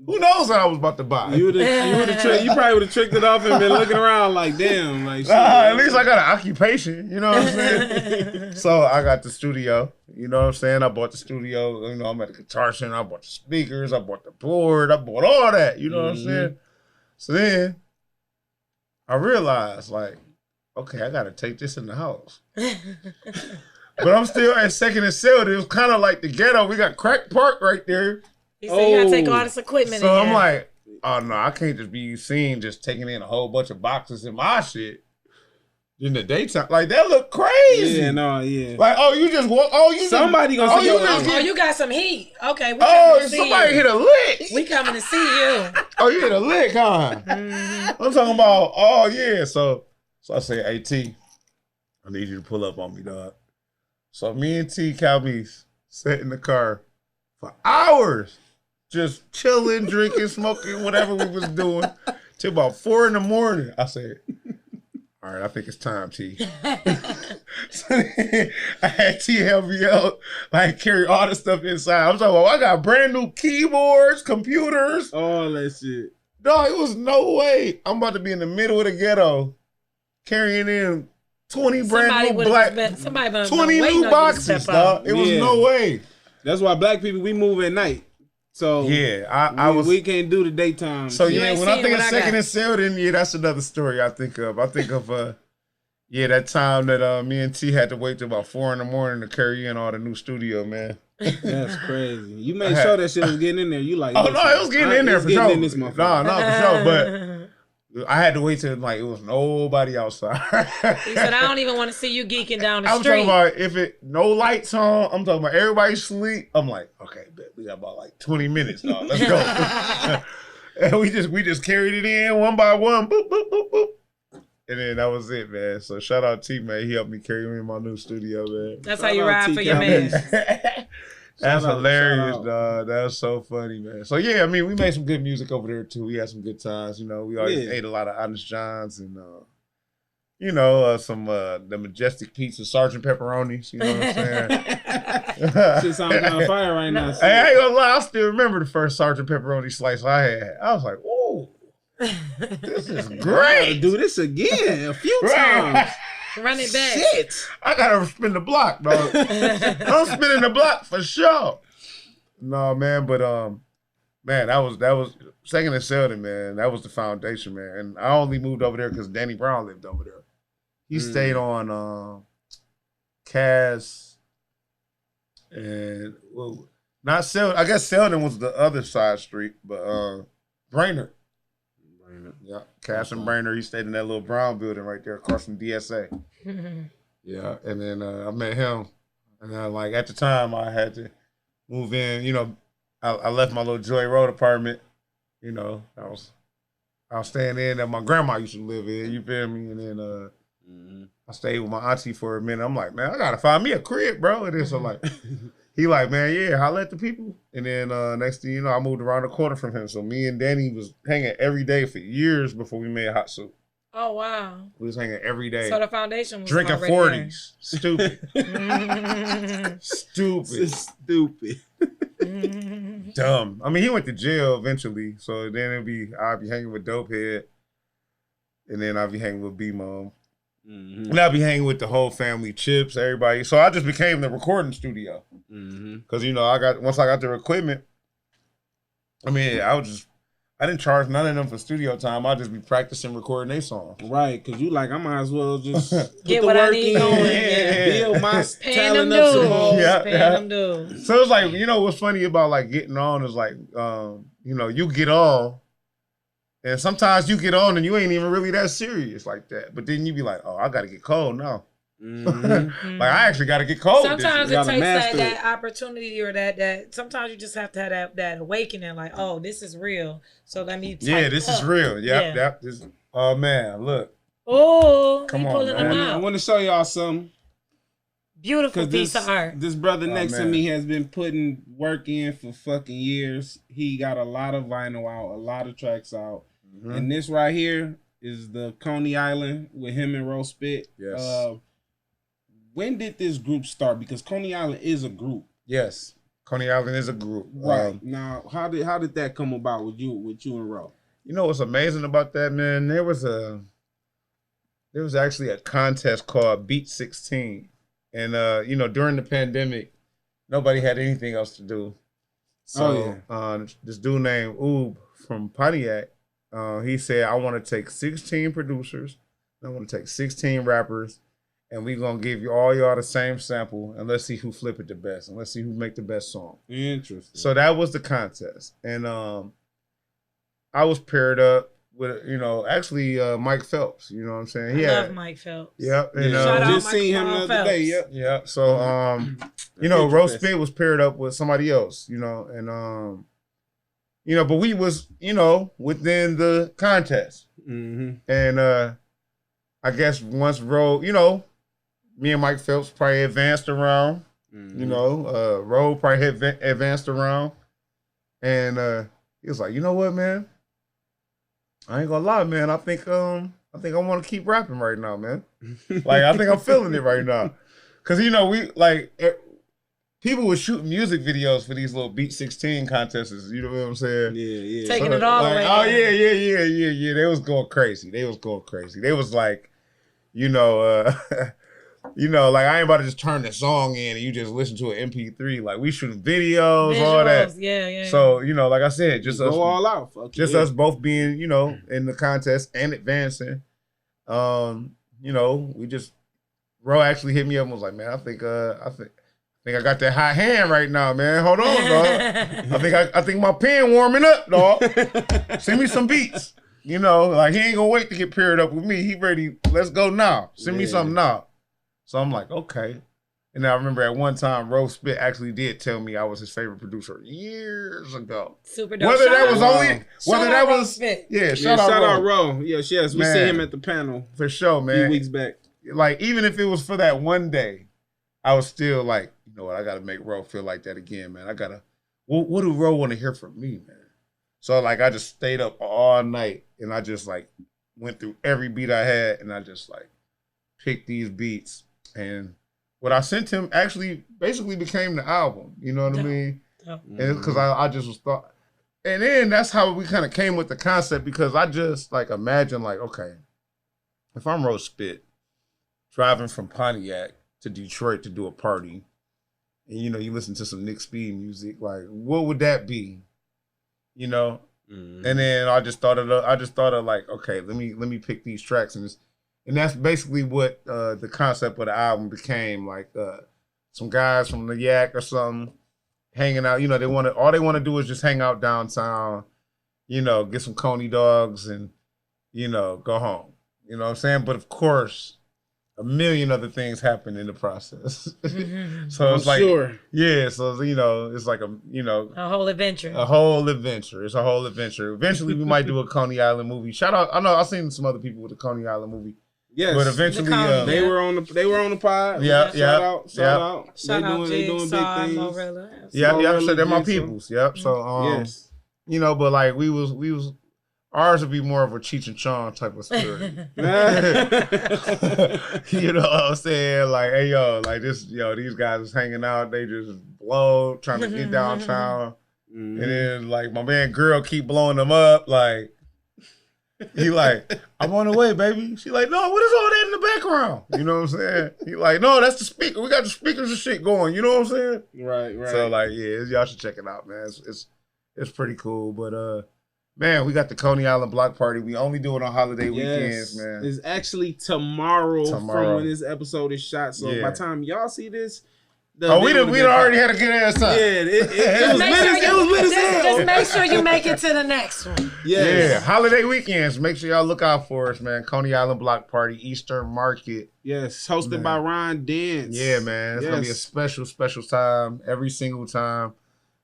who knows what I was about to buy. You probably would have tricked it off and been looking around like, damn. Like, shit, at least I got an occupation, you know what I'm saying? So I got the studio, you know what I'm saying? I bought the studio, you know, I'm at the Guitar Center, I bought the speakers, I bought the board, I bought all that, you know what I'm saying? So then, I realized, like, okay, I got to take this in the house. But I'm still at Second and Sealed. It was kind of like the ghetto. We got Crack Park right there. He said you got to take all this equipment So in I'm here. like, oh, no, I can't just be seen just taking in a whole bunch of boxes in my shit in the daytime. Like, that look crazy. Yeah, no, yeah. Like, oh, you just walk. Oh, you somebody just, gonna see your Oh, you got some heat. Okay, we oh, coming to see somebody you. hit a lick. We coming to see you. Oh, you hit a lick, huh? I'm talking about, oh, yeah. So I say, hey, T, I need you to pull up on me, dog. So me and T Calbese sat in the car for hours, just chilling, drinking, smoking, whatever we was doing, till about 4 a.m. I said, all right, I think it's time, T. So then I had T help me out, like carry all the stuff inside. I'm talking about, I got brand new keyboards, computers. All that shit. Dog, it was no way I'm about to be in the middle of the ghetto carrying in 20 brand new black, 20 new boxes, dog. It was no way. That's why black people, we move at night. So yeah, we can't do the daytime. So yeah, when I think of Second and Sealed, yeah, that's another story I think of. I think of that time that me and T had to wait till about 4 a.m. to carry in all the new studio, man. That's crazy. You made sure that shit was getting in there. You like, oh no, it was getting in there for sure. In this no, for sure. But I had to wait till like it was nobody outside. He said, I don't even want to see you geeking down the I'm street. talking about if it no lights on, I'm talking about everybody sleep. I'm like, okay, bet we got about like 20 minutes, dog. Let's go. And we just carried it in one by one, boop, boop, boop, boop. And then that was it, man. So shout out T, man. He helped me carry me in my new studio, man. That's how you ride for your man. That's hilarious, dog. That was so funny, man. So yeah, I mean, we made some good music over there too. We had some good times. You know, we always ate a lot of Honest Johns and some the Majestic Pizza, Sergeant Pepperonis. You know what I'm saying? Shit sounds kind of fire right now. Hey, I ain't gonna lie, I still remember the first Sergeant Pepperoni slice I had. I was like, "Whoa, this is great! I gotta do this again a few times." Run it back. Shit. I gotta spin the block, dog. I'm spinning the block for sure. No, man, but man, that was Second and Seldon, man. That was the foundation, man. And I only moved over there because Danny Brown lived over there. He stayed on Cass and not Seldon. I guess Seldon was the other side street, but Brainerd. Yeah, Cass and Brainerd. He stayed in that little brown building right there across from DSA. Yeah, and then I met him, and then like at the time I had to move in. You know, I left my little Joy Road apartment. You know, I was staying in that my grandma used to live in. You feel me? And then I stayed with my auntie for a minute. I'm like, man, I gotta find me a crib, bro. And then so like. He like, man, yeah, holla at the people. And then next thing you know, I moved around the corner from him. So me and Danny was hanging every day for years before we made Hot Soup. Oh, wow. We was hanging every day. So the foundation was drinking 40s. Stupid. Stupid. Dumb. I mean, he went to jail eventually. So then I'd be hanging with Dopehead. And then I'd be hanging with B-Mom. And I'd be hanging with the whole family, Chips, everybody. So I just became the recording studio. Because, you know, once I got their equipment, I mean, I didn't charge none of them for studio time. I'd just be practicing recording their songs. Right, because you like, I might as well just get what I need going. Build my talent up some more. more. So it's like, you know, what's funny about like getting on is like, you know, you get on. And sometimes you get on and you ain't even really that serious like that. But then you be like, oh, I got to get cold now. Like I actually got to get cold. Sometimes it Gotta takes master that opportunity or that. Sometimes you just have to have that awakening. Like, oh, this is real. So let me. This is real. Yep. Oh man, look. Oh, Come on, pulling man. them I out. want to show y'all something. Beautiful piece of art. This brother next to man. me has been putting work in for fucking years. He got a lot of vinyl out, a lot of tracks out. And this right here is the Coney Island with him and Ro Spit. Yes. When did this group start? Because Coney Island is a group. Yes. Coney Island is a group. Right. Now, how did that come about with you and Ro? You know what's amazing about that, man? There was actually a contest called Beat 16. And during the pandemic, nobody had anything else to do. So this dude named Oob from Pontiac, he said, I want to take 16 producers, I want to take 16 rappers, and we're going to give you all y'all the same sample, and let's see who flip it the best, and let's see who make the best song. Interesting. So that was the contest. And I was paired up with, actually Mike Phelps, you know what I'm saying? I love Mike Phelps. Yep. And, Shout out just Mike seen him the other day. Yep. Yeah. So, Ro Spit was paired up with somebody else, and, but we was, within the contest. And I guess once Ro, me and Mike Phelps probably advanced around, Ro probably had advanced around. And he was like, you know what, man? I ain't gonna lie, man. I think I want to keep rapping right now, man. Like I think I'm feeling it right now, cause we people were shooting music videos for these little Beat 16 contests. You know what I'm saying? Yeah. Taking it all away. Oh yeah. They was going crazy. They was like, like I ain't about to just turn the song in and you just listen to an MP3. Like we shooting videos, all that. Yeah. So, like I said, just us go all out. us both being, in the contest and advancing. We just Ro actually hit me up and was like, man, I think I got that hot hand right now, man. Hold on, dog. I think my pen warming up, dog. Send me some beats. Like he ain't gonna wait to get paired up with me. He ready. Let's go now. Send me something now. So I'm like, okay. And I remember at one time, Ro Spit actually did tell me I was his favorite producer years ago. Super dope. Shout out Ro. Yes, we see him at the panel for sure, man. A few weeks back. Like even if it was for that one day, I was still like, you know what? I got to make Ro feel like that again, man. I gotta. What do Ro want to hear from me, man? So like I just stayed up all night and I just like went through every beat I had and I just like picked these beats. And what I sent him actually basically became the album. You know what I mean? And because I just was thought. And then that's how we kind of came with the concept because I just like imagine like, okay, if I'm Ro Spit driving from Pontiac to Detroit to do a party and, you listen to some Nick Speed music, like what would that be? And then I just thought of like, okay, let me pick these tracks and that's basically what the concept of the album became. Like some guys from the Yak or something hanging out. All they want to do is just hang out downtown, get some Coney dogs and, go home. You know what I'm saying? But of course, a million other things happen in the process. So it's like, yeah. So, it's like a whole adventure. A whole adventure. It's a whole adventure. Eventually we might do a Coney Island movie. Shout out. I know I've seen some other people with the Coney Island movie. Yes, but eventually they were on the pod. Yeah, shout out. Shout out they doing big things. Morella. Yeah. So they're my peoples. Yep. So yes, but like we was ours would be more of a Cheech and Chong type of spirit. You know what I'm saying? Like, hey yo, like this, these guys is hanging out. They just blow, trying to get downtown, and then like my man girl keep blowing them up, like. He like, I'm on the way, baby. She like, no, what is all that in the background? You know what I'm saying? He like, no, that's the speaker. We got the speakers and shit going. You know what I'm saying? Right. So like, yeah, y'all should check it out, man. It's pretty cool. But man, we got the Coney Island block party. We only do it on holiday weekends, man. It's actually tomorrow from when this episode is shot. So by the time y'all see this, we already had a good ass time. Yeah, it was lit as hell. Just make sure you make it to the next one. Yes. Yeah, holiday weekends. Make sure y'all look out for us, man. Coney Island Block Party, Eastern Market. Yes, hosted by Ron Dance. Yeah, man. It's going to be a special, special time every single time.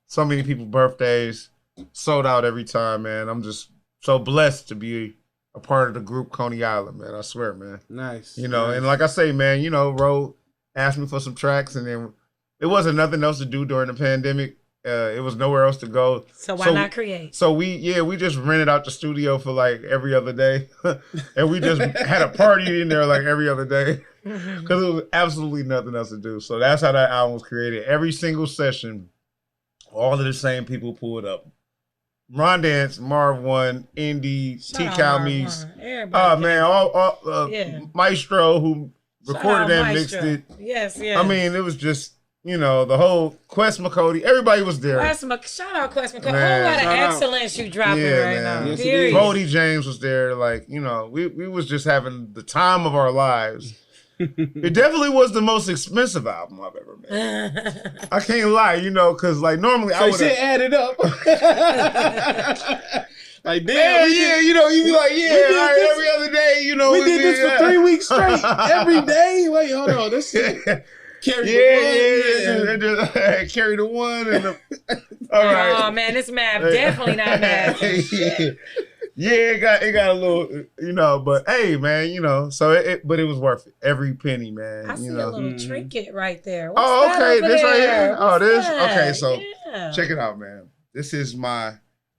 So many people's birthdays. Sold out every time, man. I'm just so blessed to be a part of the group Coney Island, man. I swear, man. Nice. You know, and like I say, man, you know, Ro asked me for some tracks, and then it wasn't nothing else to do during the pandemic. It was nowhere else to go. So why not create? So we just rented out the studio for like every other day. And we just had a party in there like every other day. Because it was absolutely nothing else to do. So that's how that album was created. Every single session, all of the same people pulled up. Ron Dance, Marv One, Indy, T. Cal Meeks. Oh man, Maestro who recorded and mixed it. Yes. I mean, it was just, you know, the whole Quest McCody. Everybody was there. Shout out Quest McCody. A whole lot of excellence you dropping right now. Yes, Brody James was there. Like, you know, we was just having the time of our lives. It definitely was the most expensive album I've ever made. I can't lie, you know, because like normally I would add it up. Like, damn, you know, you be like, every other day, you know. We did this for 3 weeks straight. Every day. Wait, hold on. This carry carry the one and the. All right. Oh man, this map definitely not math. Yeah, it got a little, you know, but hey, man, you know, so but it was worth it. Every penny, man. I see a little trinket right there. What's okay, this there? right here. What's this. that? Okay, so check it out, man. This is my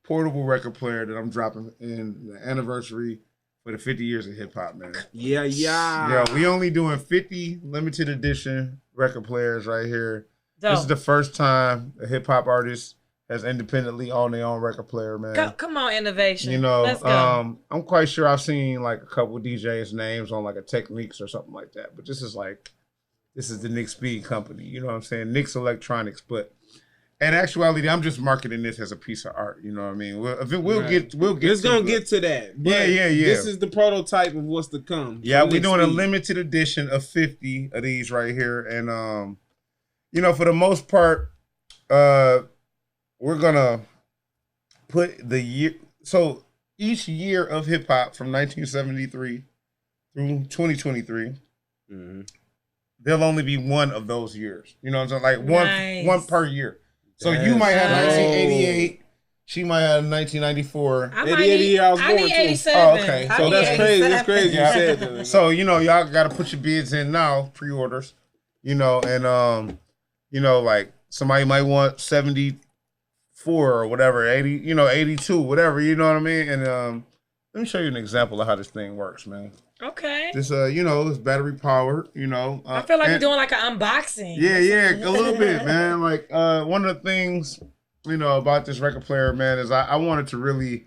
portable record player that I'm dropping in the anniversary for the 50 years of hip hop, man. Yeah. Yeah, we only doing 50 limited edition record players right here. Dope. This is the first time a hip hop artist has independently owned their own record player, man. Come on, innovation. You know, let's go. I'm quite sure I've seen like a couple DJs' names on like a Techniques or something like that. But this is the Nick Speed Company. You know what I'm saying? Nick's Electronics. But in actuality, I'm just marketing this as a piece of art. You know what I mean? We'll get. It's gonna get to that. Yeah. This is the prototype of what's to come. Yeah, we're doing a limited edition of 50 of these right here, and you know, for the most part, we're gonna put the year. So each year of hip hop from 1973 through 2023, there'll only be one of those years. You know what I'm saying? Like one per year. So you might have 1988. She might have 1994. 88 I was born too. 87. Oh, okay. So that's crazy. That's crazy. You said that. So you know, y'all got to put your bids in now, pre-orders. You know, and you know, like somebody might want 74 or whatever, 80, you know, 82, whatever. You know what I mean? And let me show you an example of how this thing works, man. Okay. This you know, it's battery powered. You know, I feel like we're doing like an unboxing. Yeah, a little bit, man. Like one of the things, you know, about this record player, man, is I wanted to really.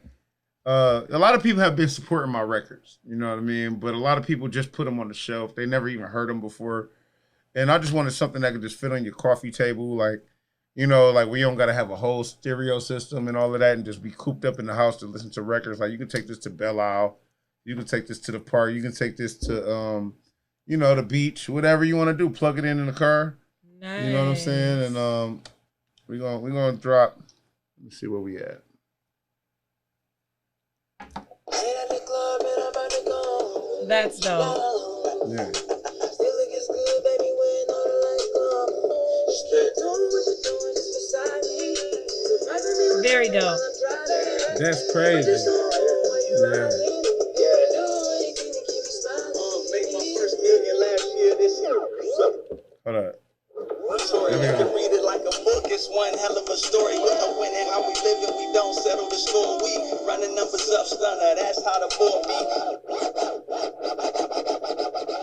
A lot of people have been supporting my records, you know what I mean? But a lot of people just put them on the shelf. They never even heard them before. And I just wanted something that could just fit on your coffee table, like, you know, like we don't got to have a whole stereo system and all of that and just be cooped up in the house to listen to records. Like you can take this to Belle Isle. You can take this to the park. You can take this to, you know, the beach, whatever you want to do. Plug it in the car. Nice. You know what I'm saying? And we're gonna drop. Let me see where we at. That's dope. Yeah. Very dope. That's crazy. Yeah. Hold up. Read it like a book. It's one hell of a story. With no winning, how we living, we don't settle the score. We running numbers up, stunner. That's how the board be.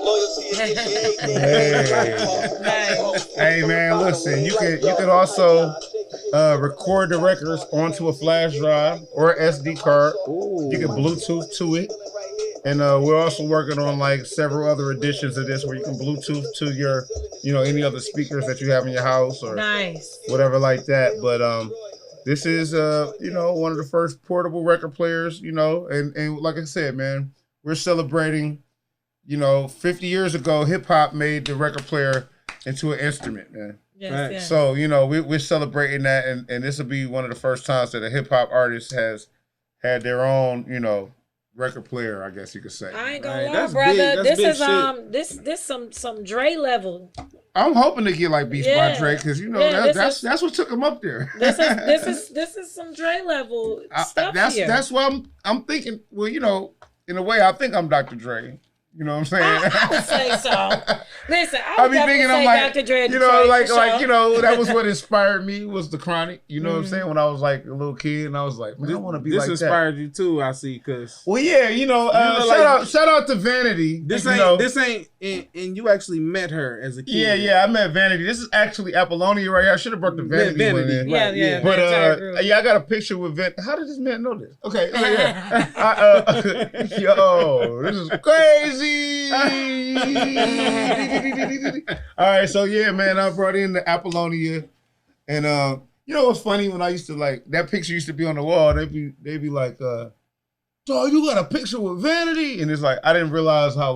Loyalty is Hey man, listen. You can also record the records onto a flash drive or an SD card. Ooh. You can Bluetooth to it. And we're also working on like several other editions of this where you can Bluetooth to your, you know, any other speakers that you have in your house or whatever like that. But this is you know, one of the first portable record players, you know, and like I said, man, we're celebrating, you know, 50 years ago, hip hop made the record player into an instrument, man. Yes, yes. So, we're celebrating that, and this will be one of the first times that a hip hop artist has had their own, record player, I guess you could say. I ain't gonna lie, That's brother. big. This That's is this some Dre level. I'm hoping to get like Beats by Dre because that's what took him up there. This is some Dre level stuff here. That's why I'm thinking. Well, in a way, I think I'm Dr. Dre. You know what I'm saying? I would say so. Listen, I be would thinking, say I'm like, Dr. Dre. That was what inspired me was the Chronic. You know what I'm saying? When I was like a little kid, and I was like, man, I want to be like that. This inspired you too, I see. Cause shout out to Vanity. This ain't, and you actually met her as a kid. Yeah, I met Vanity. This is actually Apollonia right here. I should have brought the Vanity one in. Yeah. But I got a picture with Vanity. How did this man know this? Okay, yo, this is crazy. All right, so yeah, man, I brought in the Apollonia, and what's funny, when I used to that picture used to be on the wall. They'd be like, "Dog, you got a picture with Vanity?" And it's like I didn't realize how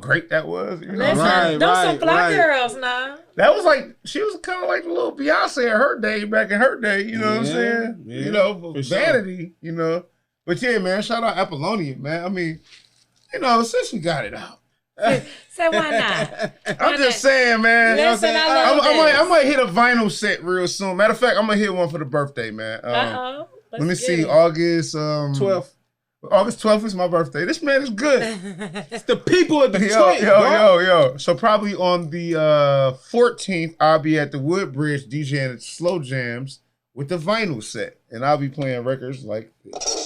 great that was. Listen, those some fly girls now. That was she was kind of like the little Beyonce in her day, back in her day. You know what I'm saying? Yeah, Vanity. Sure. But yeah, man, shout out Apollonia, man. I mean, since we got it out. Say why not? I'm just saying, man. Listen, I might hit a vinyl set real soon. Matter of fact, I'm gonna hit one for the birthday, man. Let me see, August 12th. August 12th is my birthday. This man is good. It's the people of Detroit. Yo. So probably on the 14th, I'll be at the Woodbridge DJing at Slow Jams with the vinyl set, and I'll be playing records like this.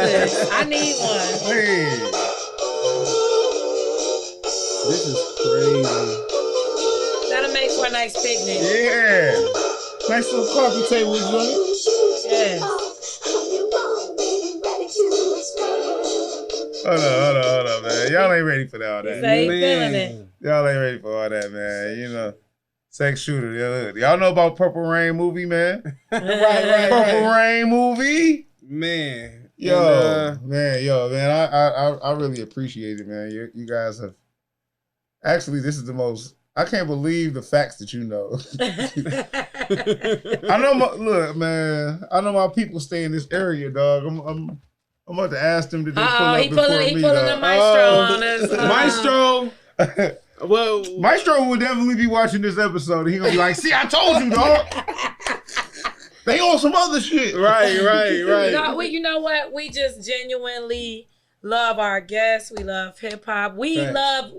I need one. Hey. This is crazy. That'll make for a nice picnic. Yeah. Nice little coffee table joint. Yes. Hold on, man. Y'all ain't ready for all that. They feeling it. Y'all ain't ready for all that, man. Sex shooter. Y'all know about Purple Rain movie, man? Right. Purple Rain movie? Man. Yo, man, I really appreciate it, man. You guys have actually. This is the most. I can't believe the facts that you know. I know, man. I know my people stay in this area, dog. I'm about to ask them to pull up before me. He pulling the maestro on us. Maestro. Well, Maestro will definitely be watching this episode. He gonna be like, "See, I told you, dog." They on some other shit. Right. You know what? We just genuinely love our guests. We love hip hop. We love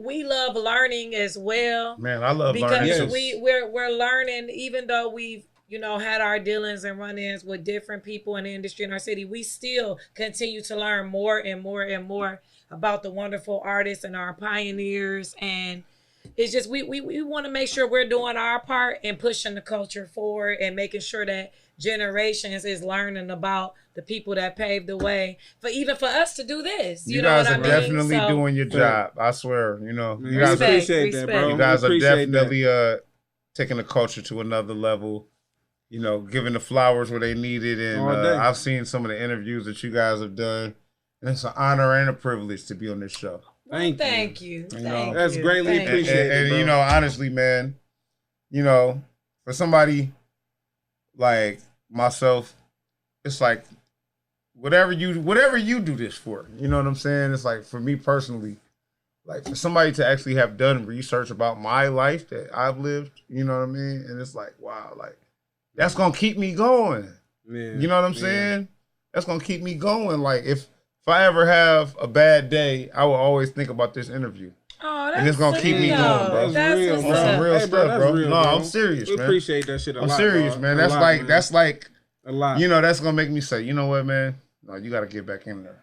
learning as well. Man, I love learning. Because we're learning, even though we've had our dealings and run-ins with different people in the industry in our city, we still continue to learn more and more and more about the wonderful artists and our pioneers. And it's just we want to make sure we're doing our part and pushing the culture forward and making sure that generations is learning about the people that paved the way for us to do this. You know guys what I are mean? definitely doing your job. I swear. You guys appreciate that, bro. You guys are definitely taking the culture to another level. Giving the flowers where they need it. And I've seen some of the interviews that you guys have done, and it's an honor and a privilege to be on this show. Thank you. That's greatly appreciated. And honestly, man, for somebody like myself, it's like whatever you do this for, you know what I'm saying? It's like for me personally, like for somebody to actually have done research about my life that I've lived, you know what I mean? And it's like, wow, like that's gonna keep me going. Yeah, you know what I'm saying? That's gonna keep me going. Like if I ever have a bad day, I will always think about this interview. Oh, and it's gonna keep me going, bro. That's real, bro. Some real stuff, bro. Real, no, bro. I'm serious, man. We appreciate that shit a lot. I'm serious, bro. man. That's like a lot. That's gonna make me say, you know what, man? No, you gotta get back in there.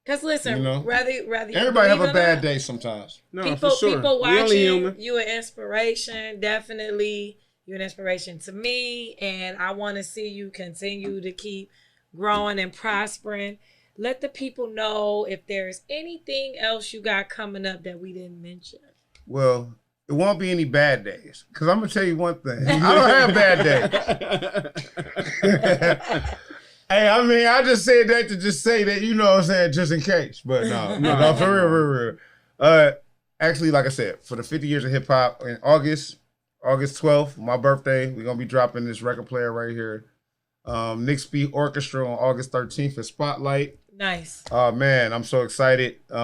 Cause listen, rather everybody have a bad day sometimes. No, people, for sure. people watching you an inspiration. Definitely, you're an inspiration to me, and I want to see you continue to keep growing and prospering. Let the people know if there's anything else you got coming up that we didn't mention. Well, it won't be any bad days. Because I'm going to tell you one thing. I don't have bad days. Hey, I mean, I just said that to just say that, you know what I'm saying, just in case. But no, for real. Actually, like I said, for the 50 years of hip hop in August 12th, my birthday, we're gonna be dropping this record player right here. Nick Speed Orchestra on August 13th at Spotlight. Nice. Oh man, I'm so excited. Put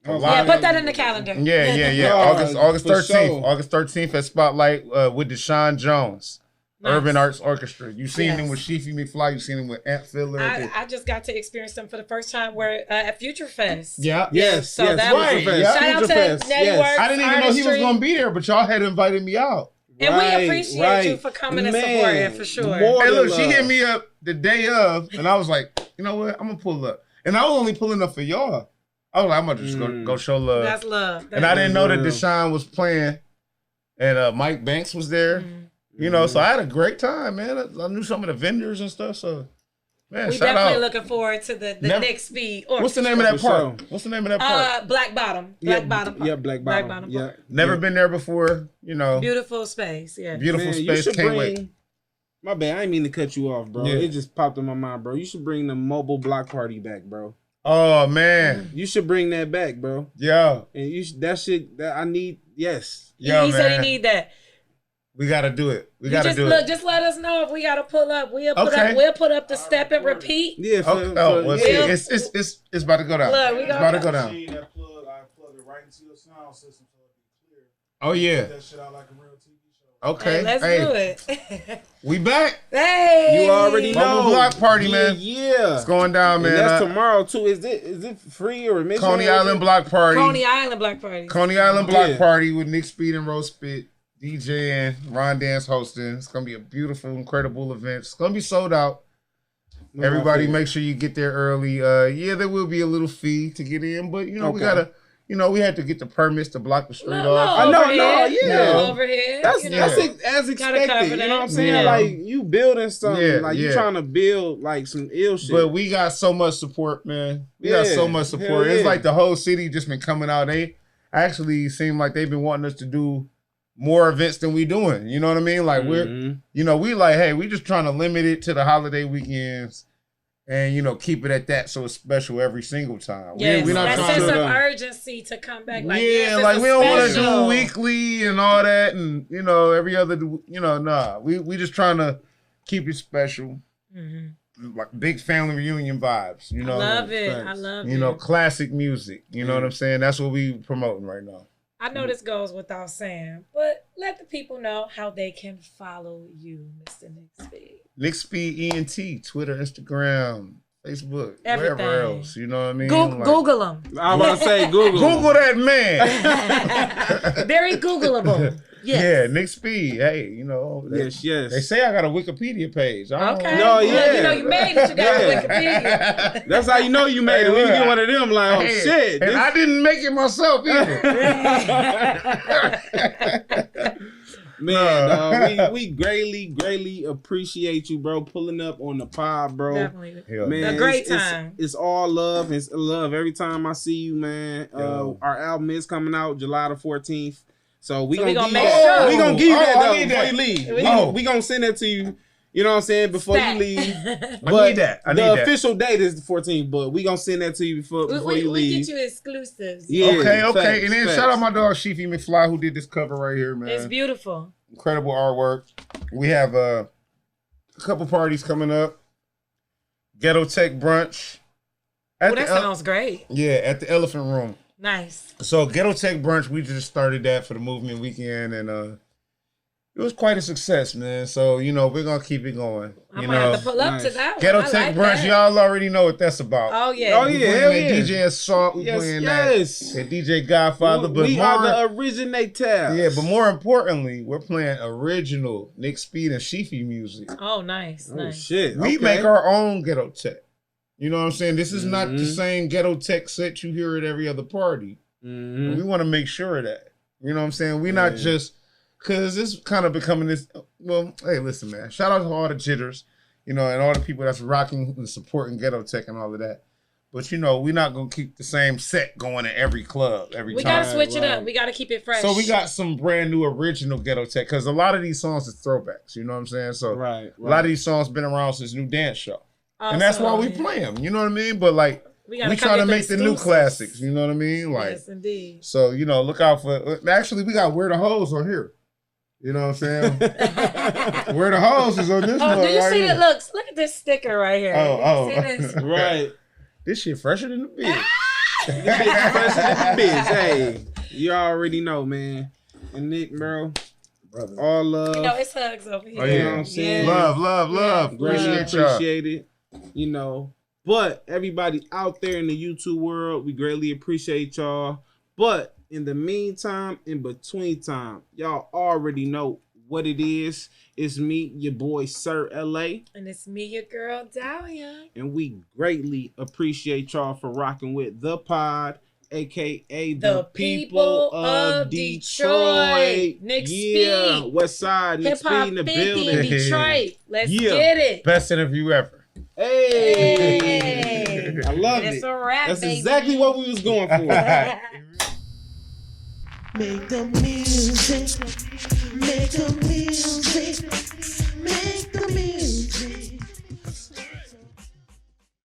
that in the calendar. Yeah. August 13th. Sure. August 13th at Spotlight with Deshaun Jones. Nice. Urban Arts Orchestra. You've seen him with Sheefy McFly. You've seen him with Ant Fiddler. I just got to experience them for the first time at Future Fest. Yeah. Yes. So that was shout out to Networks. I didn't even know he was going to be there, but y'all had invited me out. And we appreciate you for coming and supporting for sure. Hey, look, she hit me up the day of, and I was like, you know what? I'm going to pull up. And I was only pulling up for y'all. I was like, I'm going to just go show love. That's love. And I didn't know that Deshaun was playing, and Mike Banks was there. You know, so I had a great time, man. I knew some of the vendors and stuff, so, man, we shout definitely out. looking forward to the Nick Speed Orchestra. What's the name of that park? What's the name of that park? Black Bottom. Black Bottom Park. Yeah, Black Bottom. Yeah. Never been there before, you know. Beautiful space, yeah. Beautiful space, can't wait. My bad, I didn't mean to cut you off, bro. Yeah. It just popped in my mind, bro. You should bring the mobile block party back, bro. Oh, man. You should bring that back, bro. Yeah. And that shit that I need, yes. He said he need that. We gotta do it. We gotta do it. Just let us know if we gotta pull up. We'll put up the step and repeat. Yeah. It's about to go down. Look, it's about to go down. I plug it right into your sound system so it'll be clear. Oh yeah. Get that shit out like a real TV show. Okay. Hey, let's do it. We back. Hey. You already know. Mobile block party, man. Yeah. It's going down, man. And that's tomorrow too. Is it free or admission? Coney Island block party. Coney Island block party. Coney Island block party with Nick Speed and Rose Spit. DJ and Ron Dance hosting. It's gonna be a beautiful, incredible event. It's gonna be sold out. Everybody, make sure you get there early. There will be a little fee to get in, but we gotta, we had to get the permits to block the street off. I know, overhead. That's as expected. You know what I'm saying? Yeah. Like you building something, you Yeah. trying to build like some ill shit. But we got so much support, man. We got so much support. It's like the whole city just been coming out. They actually seem like they've been wanting us to do more events than we doing. You know what I mean? Like we like, hey, we just trying to limit it to the holiday weekends and, keep it at that so it's special every single time. Yes, we're not that trying sense to, of urgency to come back. Like, we don't want to do weekly and all that and, every other, nah. We just trying to keep it special. Like big family reunion vibes, I love it. I love it. Classic music. You know what I'm saying? That's what we promoting right now. I know this goes without saying, but let the people know how they can follow you, Mr. Nick Speed. Nick Speed ENT, Twitter, Instagram, Facebook, everything. Wherever else. You know what I mean? Google them. I was about to say Google. Google that man. Very Googleable. Yes. Yeah, Nick Speed. Hey, yes. They say I got a Wikipedia page. Okay. No, you made it. You got a Wikipedia. That's how you know you made it. When you get one of them, like, shit. And I didn't make it myself either. Man, we greatly appreciate you, bro, pulling up on the pod, bro. Definitely. Man, a great time. It's all love. It's love every time I see you, man. Our album is coming out July the 14th. So we gonna give you that. We gonna give you that though before you leave. We gonna send that to you. You know what I'm saying? Before you leave. But I need that. The official date is the 14th, but we gonna send that to you before you leave. We get you exclusives. Yeah. Okay. And then shout out my dog Sheefy McFly who did this cover right here, man. It's beautiful. Incredible artwork. We have a couple parties coming up. Ghetto Tech Brunch. That sounds great. Yeah, at the Elephant Room. Nice. So Ghetto Tech Brunch, we just started that for the movement weekend, and it was quite a success, man. So we're gonna keep it going. I'm gonna have to pull up to that. Ghetto Tech Brunch, y'all already know what that's about. Oh yeah. DJ Assault, we playing that. That DJ Godfather, but we are the originators. Yeah, but more importantly, we're playing original Nick Speed and Sheefy music. Oh, nice. Shit. We make our own Ghetto Tech. You know what I'm saying? This is not the same Ghetto Tech set you hear at every other party. We want to make sure of that. You know what I'm saying? We're not just, because it's kind of becoming this, well, hey, listen, man. Shout out to all the jitters, and all the people that's rocking and supporting Ghetto Tech and all of that. But you know, we're not gonna keep the same set going in every club every We time. gotta switch it up. We gotta keep it fresh. So we got some brand new original ghetto tech because a lot of these songs is throwbacks. You know what I'm saying? So a lot of these songs been around since New Dance Show, and that's why we play them. You know what I mean? But like we try to make the new classics. You know what I mean? Like yes, indeed. So you know, look out for. Actually, we got Where the Hoes on here. You know what I'm saying? Where the Hoes is on this one. Do you right see here. that? Look at this sticker right here. Oh. See this? Right. This shit fresher than the bitch. Hey, you already know, man. And Nick, bro, Brother. all love. You know, it's hugs over here. Oh, yeah. You know what I'm saying? Love. Greatly appreciate it. You know, but everybody out there in the YouTube world, we greatly appreciate y'all. But in the meantime, in between time, y'all already know what it is. It's me, your boy, Sir LA. And it's me, your girl, Dahlia. And we greatly appreciate y'all for rocking with the pod, aka the people of Detroit. Nick yeah, Speed. West Side, Nick Speed Hip-hop in the 50 building. Detroit. Let's Yeah. get it. Best interview ever. Hey, I love It's it. a wrap, That's baby. exactly what we was going for. Make the music, make the music.